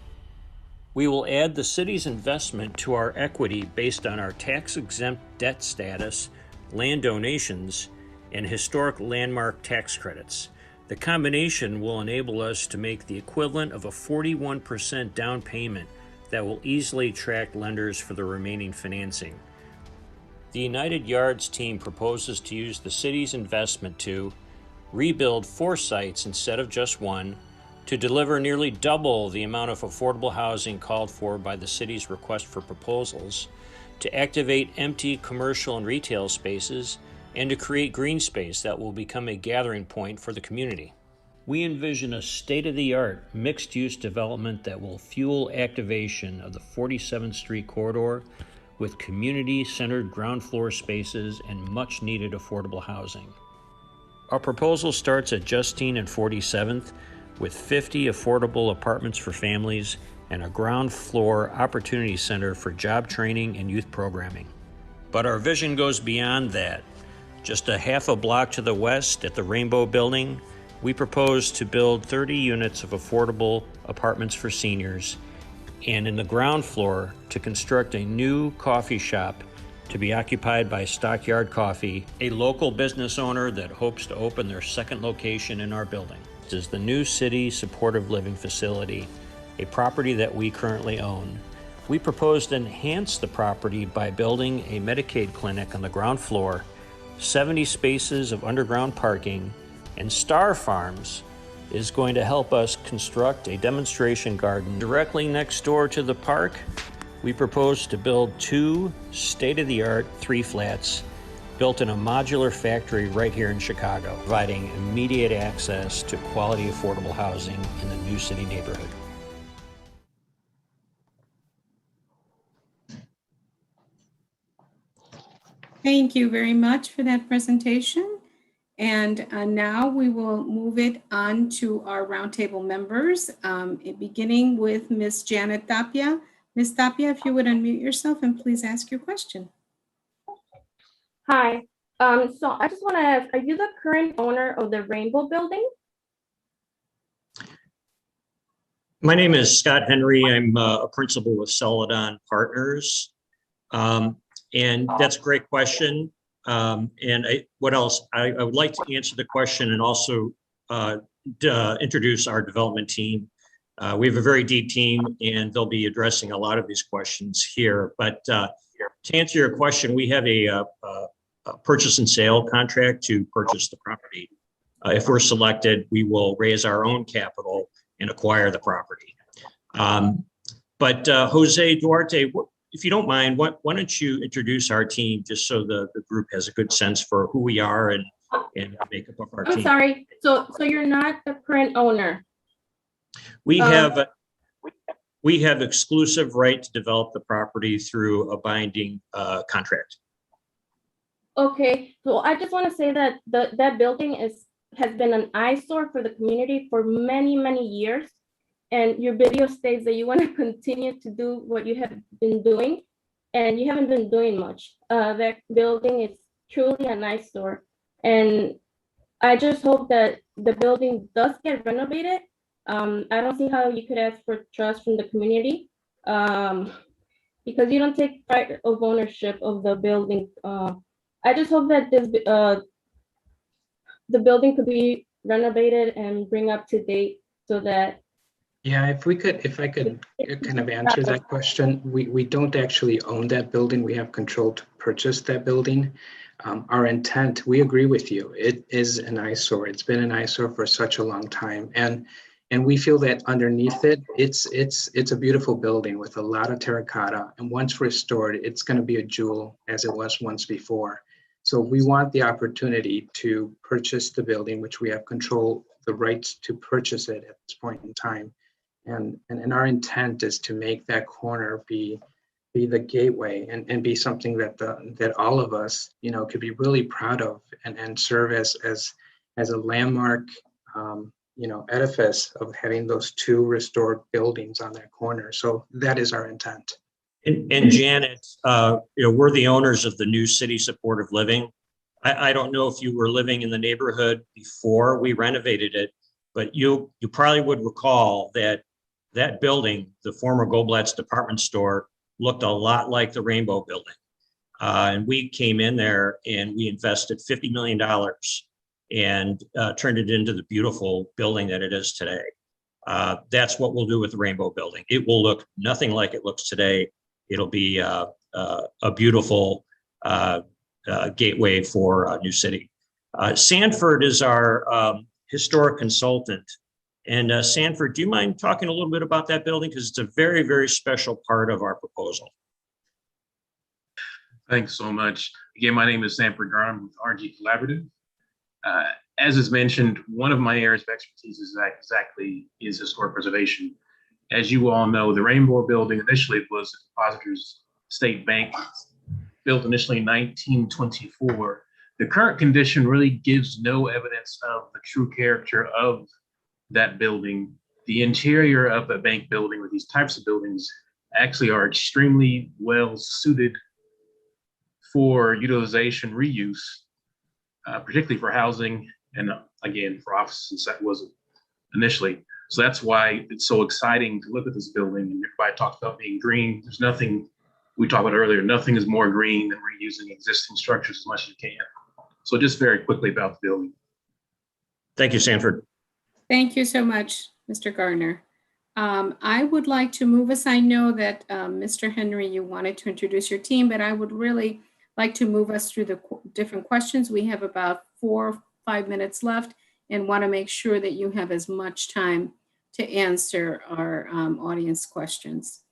We will add the city's investment to our equity based on our tax-exempt debt status, land donations, and historic landmark tax credits. The combination will enable us to make the equivalent of a 41% down payment that will easily attract lenders for the remaining financing. The United Yards team proposes to use the city's investment to rebuild 4 sites instead of just 1, to deliver nearly double the amount of affordable housing called for by the city's request for proposals, to activate empty commercial and retail spaces, and to create green space that will become a gathering point for the community. We envision a state-of-the-art mixed-use development that will fuel activation of the 47th Street corridor with community-centered ground floor spaces and much-needed affordable housing. Our proposal starts at Justine and 47th with 50 affordable apartments for families and a ground floor opportunity center for job training and youth programming. But our vision goes beyond that. Just a half a block to the west at the Rainbow Building, we propose to build 30 units of affordable apartments for seniors, and in the ground floor to construct a new coffee shop to be occupied by Stockyard Coffee, a local business owner that hopes to open their second location in our building. This is the New City Supportive Living Facility, a property that we currently own. We propose to enhance the property by building a Medicaid clinic on the ground floor, 70 spaces of underground parking, and Star Farms is going to help us construct a demonstration garden directly next door to the park. We propose to build 2 state-of-the-art 3 flats built in a modular factory right here in Chicago, providing immediate access to quality affordable housing in the New City neighborhood. Thank you very much for that presentation. And now we will move it on to our roundtable members, beginning with Ms. Janet Tapia. Ms. Tapia, if you would unmute yourself and please ask your question. Hi, so I just want to ask, are you the current owner of the Rainbow Building? My name is Scott Henry. I'm a principal with Celadon Partners. And that's a great question. What else? I would like to answer the question and also introduce our development team. We have a very deep team and they'll be addressing a lot of these questions here. But to answer your question, we have a purchase and sale contract to purchase the property. If we're selected, we will raise our own capital and acquire the property. But Jose Duarte, if you don't mind, why don't you introduce our team just so the group has a good sense for who we are and the makeup of our team. I'm sorry, so you're not the current owner? We have exclusive right to develop the property through a binding contract. Okay, so I just want to say that that building has been an eyesore for the community for many, many years. And your video states that you want to continue to do what you have been doing, and you haven't been doing much. That building is truly an eyesore. And I just hope that the building does get renovated. I don't see how you could ask for trust from the community. because you don't take pride of ownership of the building. I just hope that the building could be renovated and bring up to date so that. Yeah, if I could kind of answer that question, we don't actually own that building. We have control to purchase that building. Our intent, we agree with you. It is an eyesore. It's been an eyesore for such a long time. And we feel that underneath it, it's a beautiful building with a lot of terracotta. And once restored, it's going to be a jewel as it was once before. So we want the opportunity to purchase the building, which we have control, the rights to purchase it at this point in time. And our intent is to make that corner be the gateway and be something that all of us, could be really proud of and serve as a landmark, edifice of having those two restored buildings on that corner. So that is our intent. And Janet, we're the owners of the New City Supportive Living. I don't know if you were living in the neighborhood before we renovated it, but you probably would recall that building, the former Goldblatt's department store, looked a lot like the Rainbow Building. And we came in there and we invested $50 million and turned it into the beautiful building that it is today. That's what we'll do with the Rainbow Building. It will look nothing like it looks today. It'll be a beautiful gateway for New City. Sanford is our historic consultant. And Sanford, do you mind talking a little bit about that building? Because it's a very, very special part of our proposal. Thanks so much. Again, my name is Sanford Garn with RG Collaborative. As is mentioned, one of my areas of expertise is historic preservation. As you all know, the Rainbow Building initially was the Depositors State Bank, built initially in 1924. The current condition really gives no evidence of the true character of that building. The interior of a bank building or these types of buildings actually are extremely well suited for utilization, reuse, particularly for housing and again for offices. That wasn't initially. So that's why it's so exciting to look at this building. And everybody talks about being green. There's nothing we talked about earlier. Nothing is more green than reusing existing structures as much as you can. So just very quickly about the building. Thank you, Sanford. Thank you so much, Mr. Gardner. I would like to move us. I know that Mr. Henry, you wanted to introduce your team, but I would really like to move us through the different questions. We have about 4 or 5 minutes left and want to make sure that you have as much time to answer our audience questions.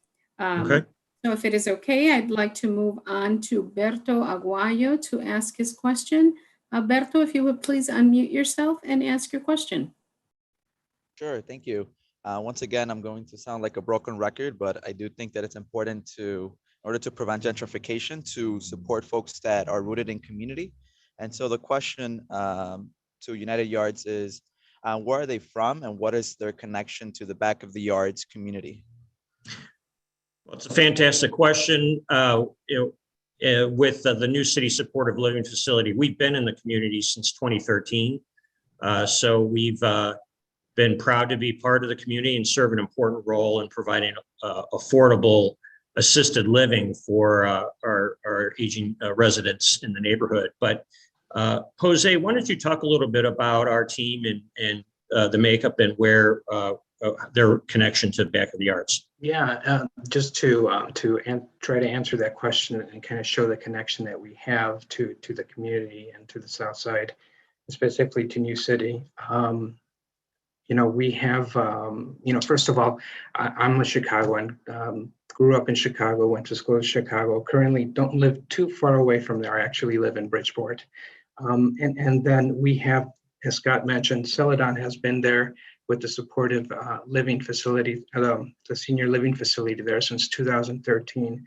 Okay. So if it is okay, I'd like to move on to Berto Aguayo to ask his question. Berto, if you would please unmute yourself and ask your question. Sure, thank you. Once again, I'm going to sound like a broken record, but I do think that it's important in order to prevent gentrification, to support folks that are rooted in community. And so the question to United Yards is, where are they from and what is their connection to the Back of the Yards community? Well, it's a fantastic question. With the New City Supportive Living Facility, we've been in the community since 2013. So we've been proud to be part of the community and serve an important role in providing affordable assisted living for our aging residents in the neighborhood. But Jose, why don't you talk a little bit about our team and the makeup and where their connection to Back of the Yards? Yeah, just to try to answer that question and kind of show the connection that we have to the community and to the South Side, specifically to New City. We have, first of all, I'm a Chicagoan, grew up in Chicago, went to school in Chicago, currently don't live too far away from there. I actually live in Bridgeport. And then we have, as Scott mentioned, Celadon has been there with the supportive living facility, the senior living facility there since 2013.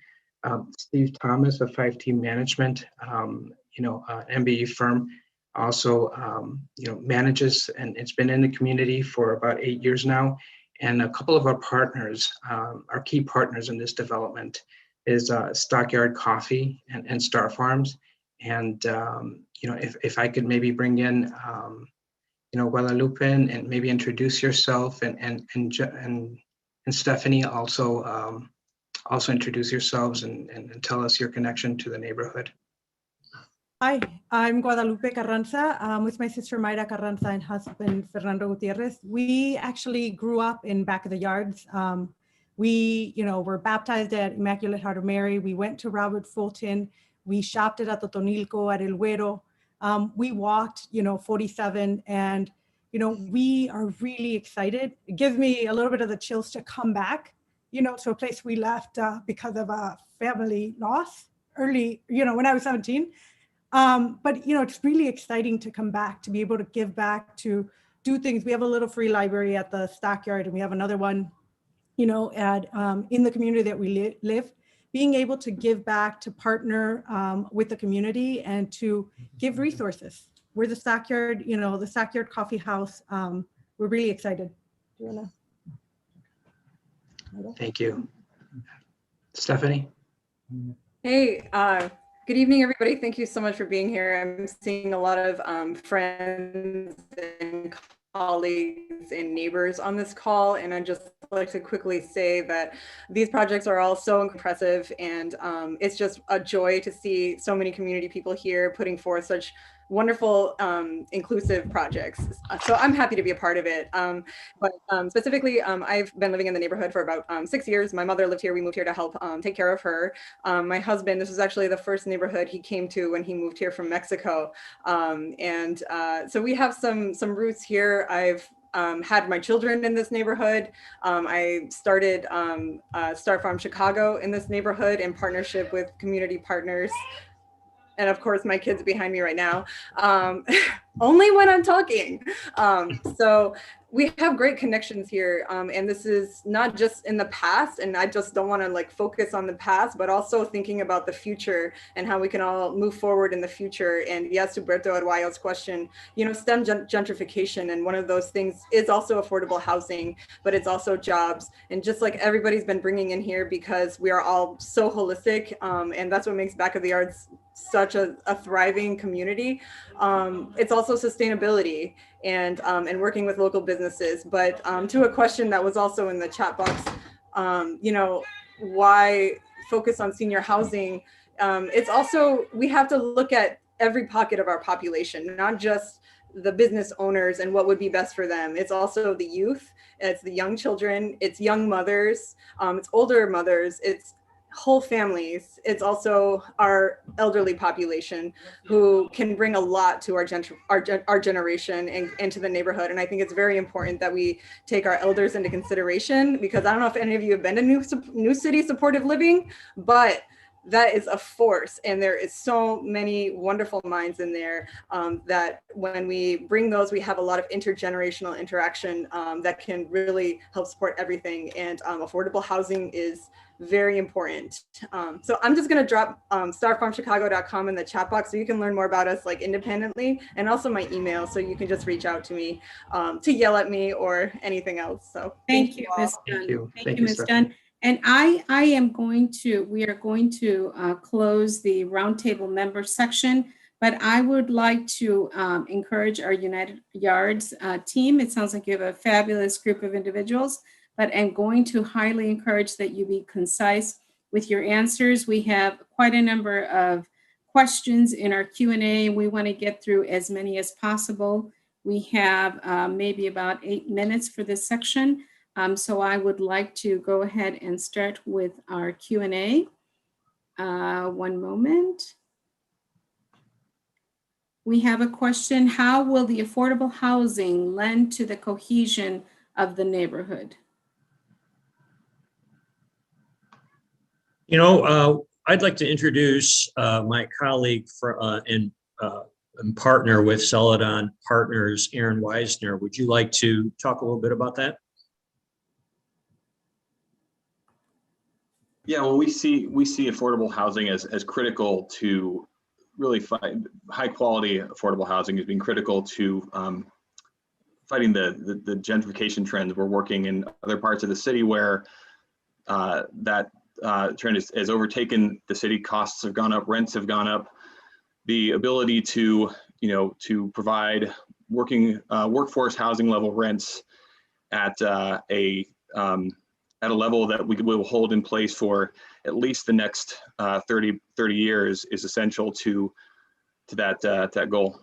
Steve Thomas of 5T Management, an MBE firm, also manages, and it's been in the community for about 8 years now. And a couple of our partners, our key partners in this development is Stockyard Coffee and Star Farms. And if I could maybe bring in Guadalupe and maybe introduce yourself, and Stephanie also also introduce yourselves and tell us your connection to the neighborhood. Hi, I'm Guadalupe Carranza. I'm with my sister Mayra Carranza and husband Fernando Gutierrez. We actually grew up in Back of the Yards. We, were baptized at Immaculate Heart of Mary. We went to Robert Fulton. We shopped at Atotonilco, at El Güero. We walked, 47, and, we are really excited. It gives me a little bit of the chills to come back, to a place we left because of a family loss early, when I was 17. But it's really exciting to come back, to be able to give back, to do things. We have a little free library at the Stockyard, and we have another one, at in the community that we live. Being able to give back, to partner with the community, and to give resources. We're the Stockyard, the Stockyard Coffee House. We're really excited. Do you wanna? Thank you. Stephanie? Hey, good evening, everybody. Thank you so much for being here. I'm seeing a lot of friends and colleagues and neighbors on this call, and I'd just like to quickly say that these projects are all so impressive, and it's just a joy to see so many community people here putting forth such wonderful inclusive projects. So I'm happy to be a part of it. But specifically, I've been living in the neighborhood for about 6 years. My mother lived here. We moved here to help take care of her. My husband, this was actually the first neighborhood he came to when he moved here from Mexico. So we have some roots here. I've had my children in this neighborhood. I started Star Farm Chicago in this neighborhood in partnership with community partners. And of course, my kids behind me right now, only when I'm talking. So we have great connections here. And this is not just in the past, and I just don't want to focus on the past, but also thinking about the future and how we can all move forward in the future. And yes, to Berto Arroyo's question, STEM gentrification, and one of those things is also affordable housing, but it's also jobs. And just like everybody's been bringing in here, because we are all so holistic, and that's what makes Back of the Yards such a thriving community. It's also sustainability and working with local businesses. But to a question that was also in the chat box, why focus on senior housing? It's also, we have to look at every pocket of our population, not just the business owners and what would be best for them. It's also the youth, it's the young children, it's young mothers, it's older mothers, it's whole families. It's also our elderly population who can bring a lot to our generation and to the neighborhood. And I think it's very important that we take our elders into consideration, because I don't know if any of you have been to New City Supportive Living, but that is a force, and there is so many wonderful minds in there that when we bring those, we have a lot of intergenerational interaction that can really help support everything. And affordable housing is very important. So I'm just going to drop starfarmchicago.com in the chat box so you can learn more about us independently, and also my email, so you can just reach out to me to yell at me or anything else. So thank you, Ms. Dunn. Thank you. Thank you, Ms. Dunn. And we are going to close the roundtable member section, but I would like to encourage our United Yards team. It sounds like you have a fabulous group of individuals, but I'm going to highly encourage that you be concise with your answers. We have quite a number of questions in our Q&A. We want to get through as many as possible. We have maybe about 8 minutes for this section. So I would like to go ahead and start with our Q&A. One moment. We have a question: how will the affordable housing lend to the cohesion of the neighborhood? I'd like to introduce my colleague and partner with Celadon Partners, Aaron Weisner. Would you like to talk a little bit about that? Yeah, well, we see affordable housing as critical to really find high quality affordable housing as being critical to fighting the gentrification trends. We're working in other parts of the city where that trend has overtaken the city. Costs have gone up, rents have gone up. The ability to provide workforce housing level rents at a at a level that we will hold in place for at least the next 30 years is essential to that goal.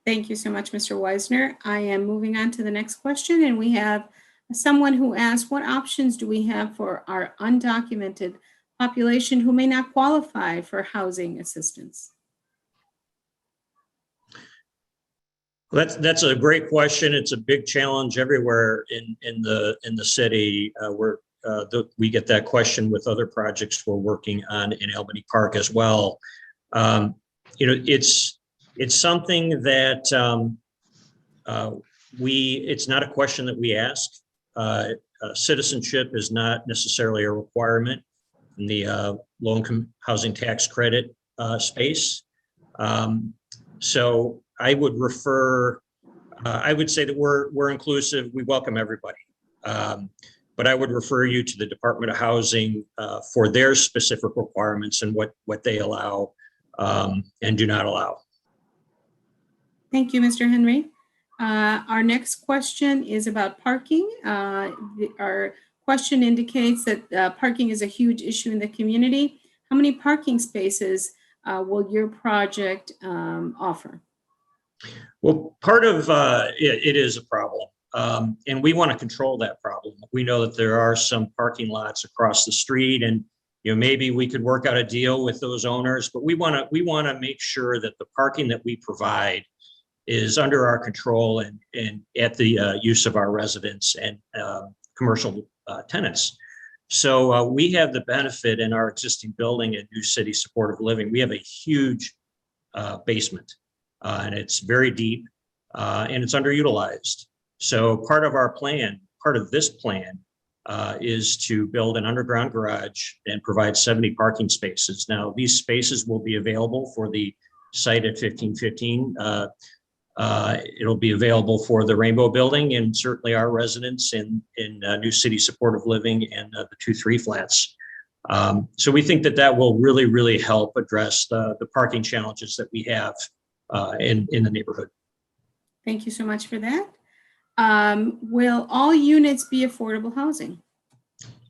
Thank you so much, Mr. Weisner. I am moving on to the next question, and we have someone who asked, what options do we have for our undocumented population who may not qualify for housing assistance? That's a great question. It's a big challenge everywhere in the city. We get that question with other projects we're working on in Albany Park as well. It's something that it's not a question that we ask. Citizenship is not necessarily a requirement in the low-income housing tax credit space. So I would say that we're inclusive. We welcome everybody. But I would refer you to the Department of Housing for their specific requirements and what they allow and do not allow. Thank you, Mr. Henry. Our next question is about parking. Our question indicates that parking is a huge issue in the community. How many parking spaces will your project offer? Well, part of it is a problem, and we want to control that problem. We know that there are some parking lots across the street, and maybe we could work out a deal with those owners. But we want to make sure that the parking that we provide is under our control and at the use of our residents and commercial tenants. So we have the benefit in our existing building at New City Supportive Living. We have a huge basement and it's very deep and it's underutilized. So part of this plan is to build an underground garage and provide 70 parking spaces. Now, these spaces will be available for the site at 1515. It'll be available for the Rainbow Building and certainly our residents in New City Supportive Living and the 2-3 flats. So we think that will really, really help address the parking challenges that we have in the neighborhood. Thank you so much for that. Will all units be affordable housing?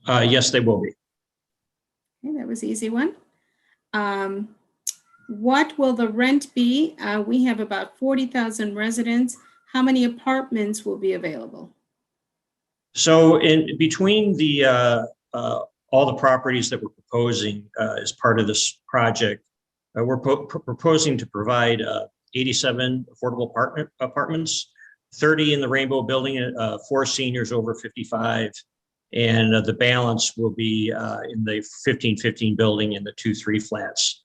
Yes, they will be. Okay, that was an easy one. What will the rent be? We have about 40,000 residents. How many apartments will be available? So in between all the properties that we're proposing as part of this project, we're proposing to provide 87 affordable apartments, 30 in the Rainbow Building, 4 seniors over 55, and the balance will be in the 1515 building in the 2-3 flats.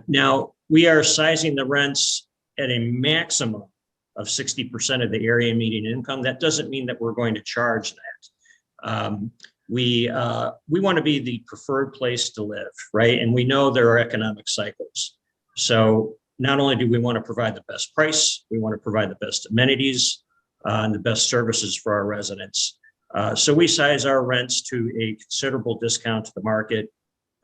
Now, we are sizing the rents at a maximum of 60% of the area median income. That doesn't mean that we're going to charge that. We want to be the preferred place to live, right? And we know there are economic cycles. So not only do we want to provide the best price, we want to provide the best amenities and the best services for our residents. So we size our rents to a considerable discount to the market.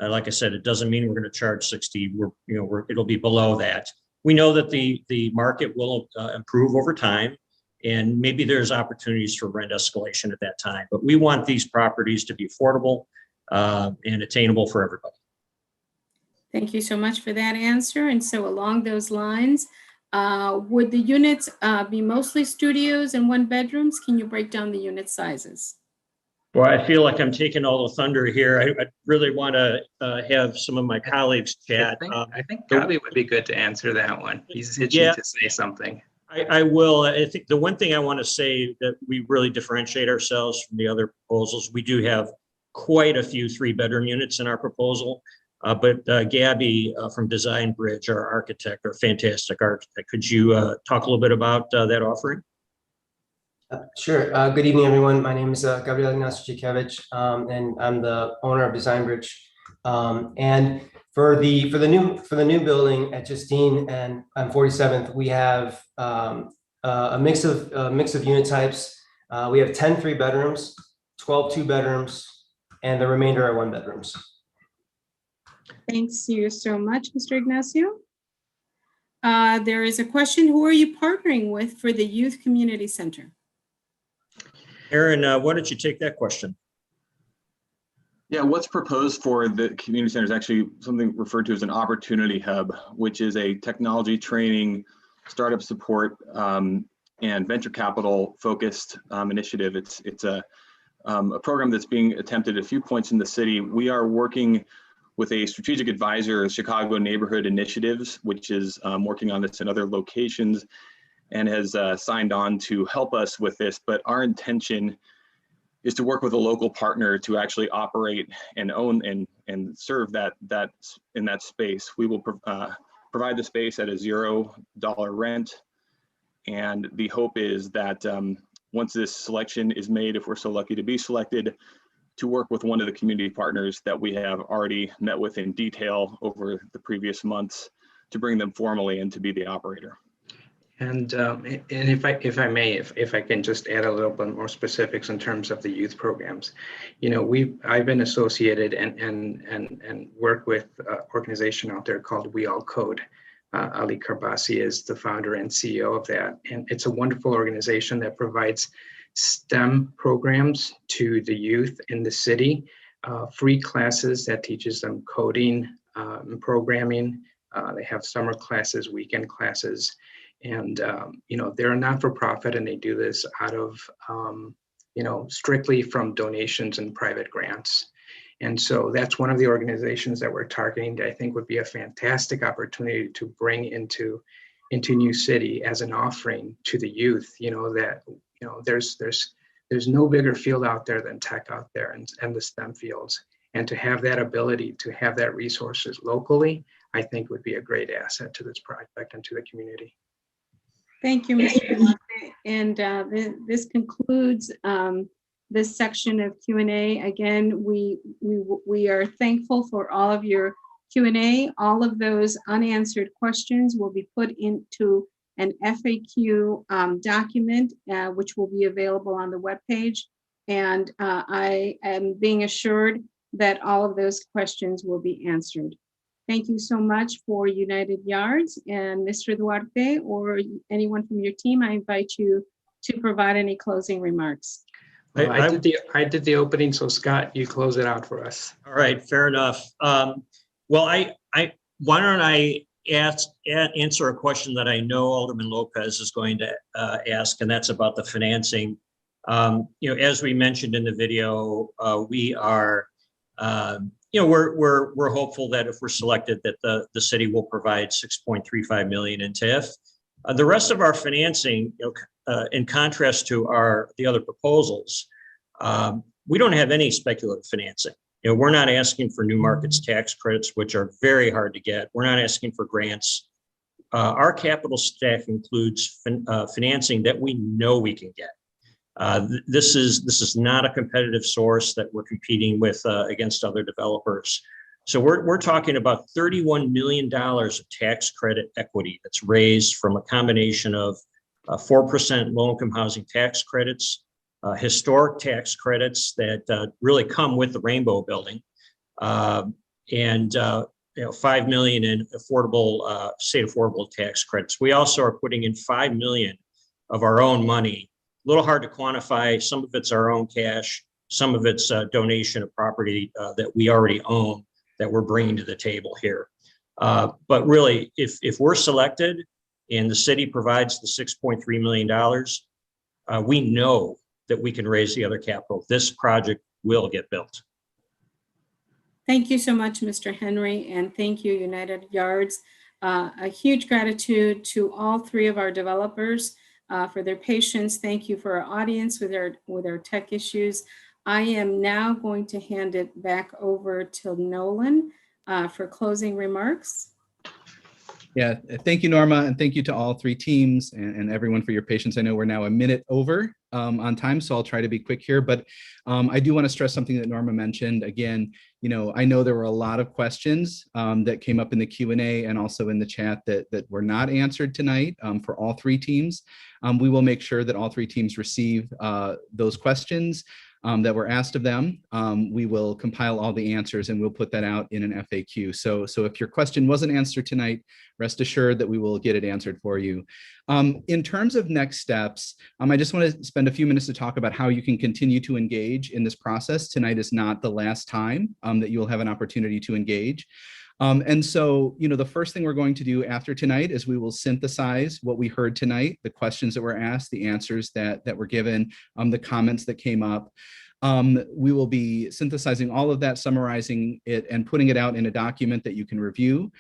Like I said, it doesn't mean we're going to charge 60. It'll be below that. We know that the market will improve over time, and maybe there's opportunities for rent escalation at that time. But we want these properties to be affordable and attainable for everybody. Thank you so much for that answer. And so along those lines, would the units be mostly studios and 1-bedrooms? Can you break down the unit sizes? Well, I feel like I'm taking all the thunder here. I really want to have some of my colleagues chat. I think Gabi would be good to answer that one. He's itching to say something. I will. I think the one thing I want to say that we really differentiate ourselves from the other proposals, we do have quite a few 3-bedroom units in our proposal. But Gabby from Design Bridge, our architect, our fantastic architect, could you talk a little bit about that offering? Sure. Good evening, everyone. My name is Gabriel Ignacio Chikevich, and I'm the owner of Design Bridge. And for the new building at Justine and on 47th, we have a mix of unit types. We have 10 3-bedrooms, 12 2-bedrooms, and the remainder are 1-bedrooms. Thanks you so much, Mr. Ignacio. There is a question. Who are you partnering with for the Youth Community Center? Aaron, why don't you take that question? Yeah, what's proposed for the community center is actually something referred to as an opportunity hub, which is a technology training, startup support, and venture capital focused initiative. It's a program that's being attempted at a few points in the city. We are working with a strategic advisor, Chicago Neighborhood Initiatives, which is working on this in other locations and has signed on to help us with this. But our intention is to work with a local partner to actually operate and own and serve that in that space. We will provide the space at a $0 rent. And the hope is that once this selection is made, if we're so lucky to be selected, to work with one of the community partners that we have already met with in detail over the previous months to bring them formally in to be the operator. And if I may, if I can just add a little bit more specifics in terms of the youth programs, you know, I've been associated and work with an organization out there called We All Code. Ali Karbasi is the founder and CEO of that, and it's a wonderful organization that provides STEM programs to the youth in the city, free classes that teaches them coding and programming. They have summer classes, weekend classes. And, you know, they're a not-for-profit and they do this out of, you know, strictly from donations and private grants. And so that's one of the organizations that we're targeting that I think would be a fantastic opportunity to bring into New City as an offering to the youth. You know, that, you know, there's no bigger field out there than tech out there and the STEM fields. And to have that ability to have that resources locally, I think would be a great asset to this project and to the community. Thank you, Mr. Duarte. And this concludes this section of Q&A. Again, we are thankful for all of your Q&A. All of those unanswered questions will be put into an FAQ document, which will be available on the webpage. And I am being assured that all of those questions will be answered. Thank you so much for United Yards, and Mr. Duarte or anyone from your team, I invite you to provide any closing remarks. I did the opening, so Scott, you close it out for us. All right, fair enough. Well, why don't I answer a question that I know Alderman Lopez is going to ask, and that's about the financing. You know, as we mentioned in the video, we are you know, we're hopeful that if we're selected, that the city will provide $6.35 million in TIF. The rest of our financing, you know, in contrast to the other proposals, we don't have any speculative financing. You know, we're not asking for new markets tax credits, which are very hard to get. We're not asking for grants. Our capital stack includes financing that we know we can get. This is not a competitive source that we're competing with against other developers. So we're talking about $31 million of tax credit equity that's raised from a combination of 4% low-income housing tax credits, historic tax credits that really come with the Rainbow Building, and you know, $5 million in affordable state affordable tax credits. We also are putting in $5 million of our own money. A little hard to quantify. Some of it's our own cash, some of it's a donation of property that we already own that we're bringing to the table here. But really, if we're selected and the city provides the $6.3 million, we know that we can raise the other capital. This project will get built. Thank you so much, Mr. Henry, and thank you, United Yards. A huge gratitude to all three of our developers for their patience. Thank you for our audience with our tech issues. I am now going to hand it back over to Nolan for closing remarks. Yeah, thank you, Norma, and thank you to all three teams and everyone for your patience. I know we're now a minute over on time, so I'll try to be quick here, but I do want to stress something that Norma mentioned. Again, you know, I know there were a lot of questions that came up in the Q&A and also in the chat that were not answered tonight for all three teams. We will make sure that all three teams receive those questions. that were asked of them. We will compile all the answers and we'll put that out in an FAQ. So if your question wasn't answered tonight, rest assured that we will get it answered for you. In terms of next steps, I just want to spend a few minutes to talk about how you can continue to engage in this process. Tonight is not the last time that you will have an opportunity to engage. And so, the first thing we're going to do after tonight is we will synthesize what we heard tonight, the questions that were asked, the answers that were given, the comments that came up. We will be synthesizing all of that, summarizing it, and putting it out in a document that you can review.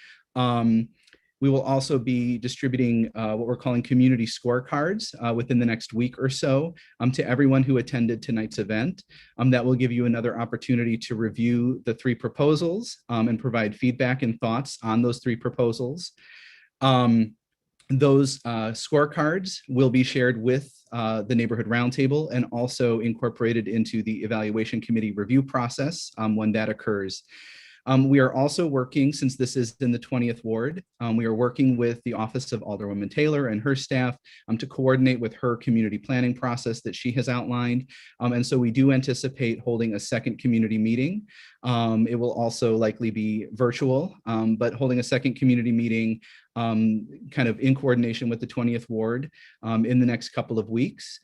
We will also be distributing what we're calling community scorecards within the next week or so to everyone who attended tonight's event. That will give you another opportunity to review the 3 proposals and provide feedback and thoughts on those 3 proposals. Those scorecards will be shared with the Neighborhood Roundtable and also incorporated into the Evaluation Committee review process when that occurs. We are also working, since this is in the 20th Ward, we are working with the Office of Alderwoman Taylor and her staff to coordinate with her community planning process that she has outlined. And so we do anticipate holding a second community meeting. It will also likely be virtual, but holding a second community meeting kind of in coordination with the 20th Ward in the next couple of weeks.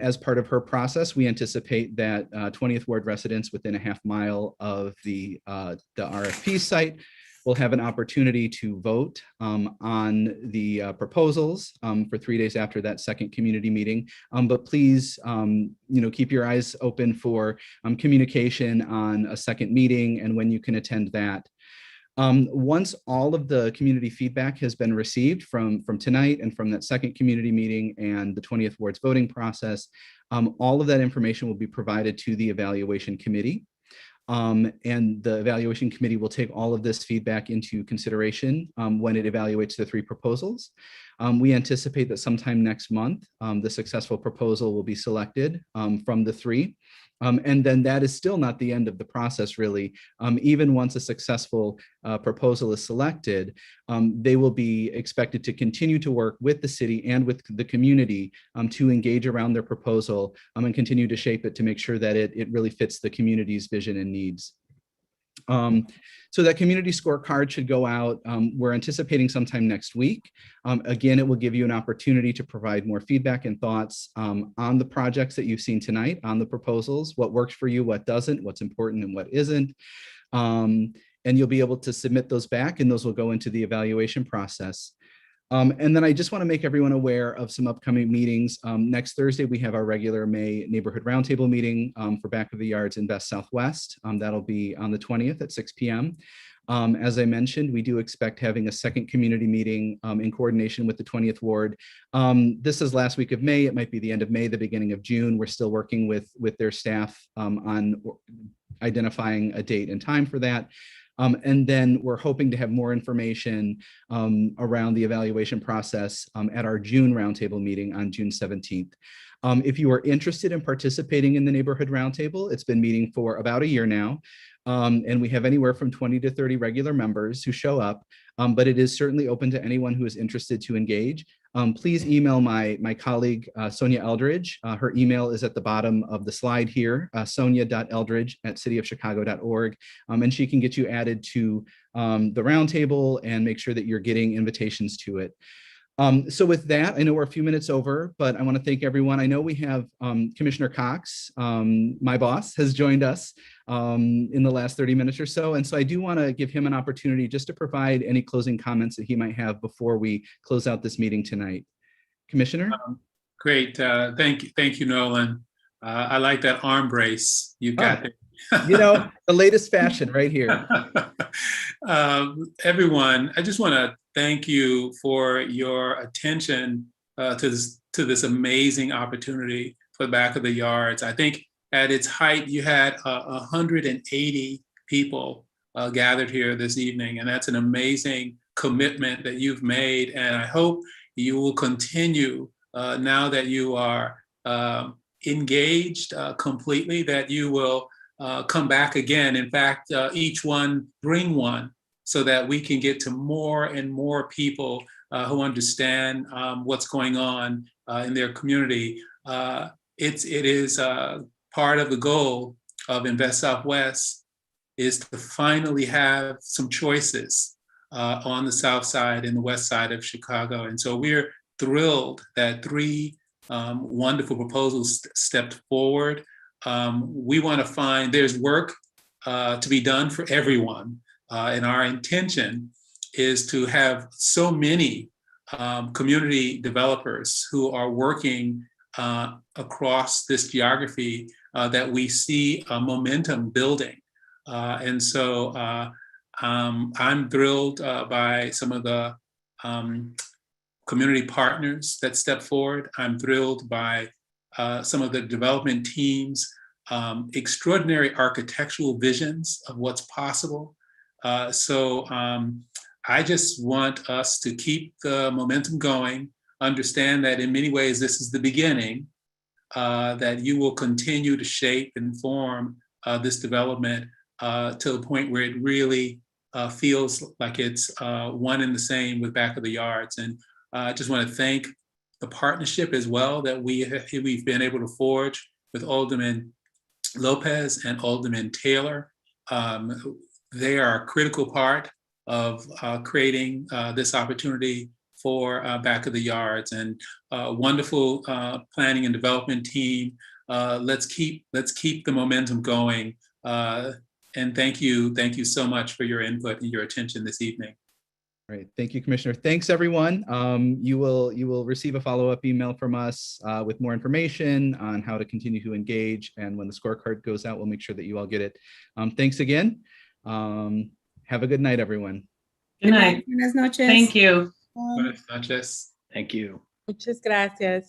As part of her process, we anticipate that 20th Ward residents within a half mile of the RFP site will have an opportunity to vote on the proposals for 3 days after that second community meeting. But please, keep your eyes open for communication on a second meeting and when you can attend that. Once all of the community feedback has been received from tonight and from that second community meeting and the 20th Ward's voting process, all of that information will be provided to the Evaluation Committee. And the Evaluation Committee will take all of this feedback into consideration when it evaluates the 3 proposals. We anticipate that sometime next month, the successful proposal will be selected from the 3. And then that is still not the end of the process, really. Even once a successful proposal is selected, they will be expected to continue to work with the city and with the community to engage around their proposal and continue to shape it to make sure that it really fits the community's vision and needs. So that community scorecard should go out. We're anticipating sometime next week. Again, it will give you an opportunity to provide more feedback and thoughts on the projects that you've seen tonight, on the proposals, what works for you, what doesn't, what's important and what isn't. And you'll be able to submit those back and those will go into the evaluation process. And then I just want to make everyone aware of some upcoming meetings. Next Thursday, we have our regular May Neighborhood Roundtable meeting for Back of the Yards and Best Southwest. That'll be on the 20th at 6 p.m. As I mentioned, we do expect having a second community meeting in coordination with the 20th Ward. This is last week of May. It might be the end of May, the beginning of June. We're still working with their staff on identifying a date and time for that. And then we're hoping to have more information around the evaluation process at our June roundtable meeting on June 17th. If you are interested in participating in the Neighborhood Roundtable, it's been meeting for about a year now. And we have anywhere from 20 to 30 regular members who show up, but it is certainly open to anyone who is interested to engage. Please email my colleague, Sonia Eldridge. Her email is at the bottom of the slide here, sonia.eldridge@cityofchicago.org, and she can get you added to the roundtable and make sure that you're getting invitations to it. So with that, I know we're a few minutes over, but I want to thank everyone. I know we have Commissioner Cox, my boss, has joined us in the last 30 minutes or so. And so I do want to give him an opportunity just to provide any closing comments that he might have before we close out this meeting tonight. Commissioner? Great. Thank you, Nolan. I like that arm brace you got there. The latest fashion right here. Everyone, I just want to thank you for your attention to this amazing opportunity for Back of the Yards. I think at its height, you had 180 people gathered here this evening, and that's an amazing commitment that you've made. And I hope you will continue now that you are engaged completely, that you will come back again. In fact, each one bring one so that we can get to more and more people who understand what's going on in their community. It is part of the goal of Invest Southwest is to finally have some choices on the south side and the west side of Chicago. And so we're thrilled that three wonderful proposals stepped forward. We want to find there's work to be done for everyone. And our intention is to have so many community developers who are working across this geography that we see a momentum building. And so I'm thrilled by some of the community partners that step forward. I'm thrilled by some of the development teams, extraordinary architectural visions of what's possible. So I just want us to keep the momentum going, understand that in many ways this is the beginning, that you will continue to shape and form this development to the point where it really feels like it's one and the same with Back of the Yards. And I just want to thank the partnership as well that we've been able to forge with Alderman Lopez and Alderman Taylor. They are a critical part of creating this opportunity for Back of the Yards, and wonderful planning and development team. Let's keep the momentum going. And thank you so much for your input and your attention this evening. Great, thank you, Commissioner. Thanks, everyone. You will receive a follow-up email from us with more information on how to continue to engage. And when the scorecard goes out, we'll make sure that you all get it. Thanks again. Have a good night, everyone. Good night. Buenas noches. Thank you. Buenas noches. Thank you. Muchas gracias.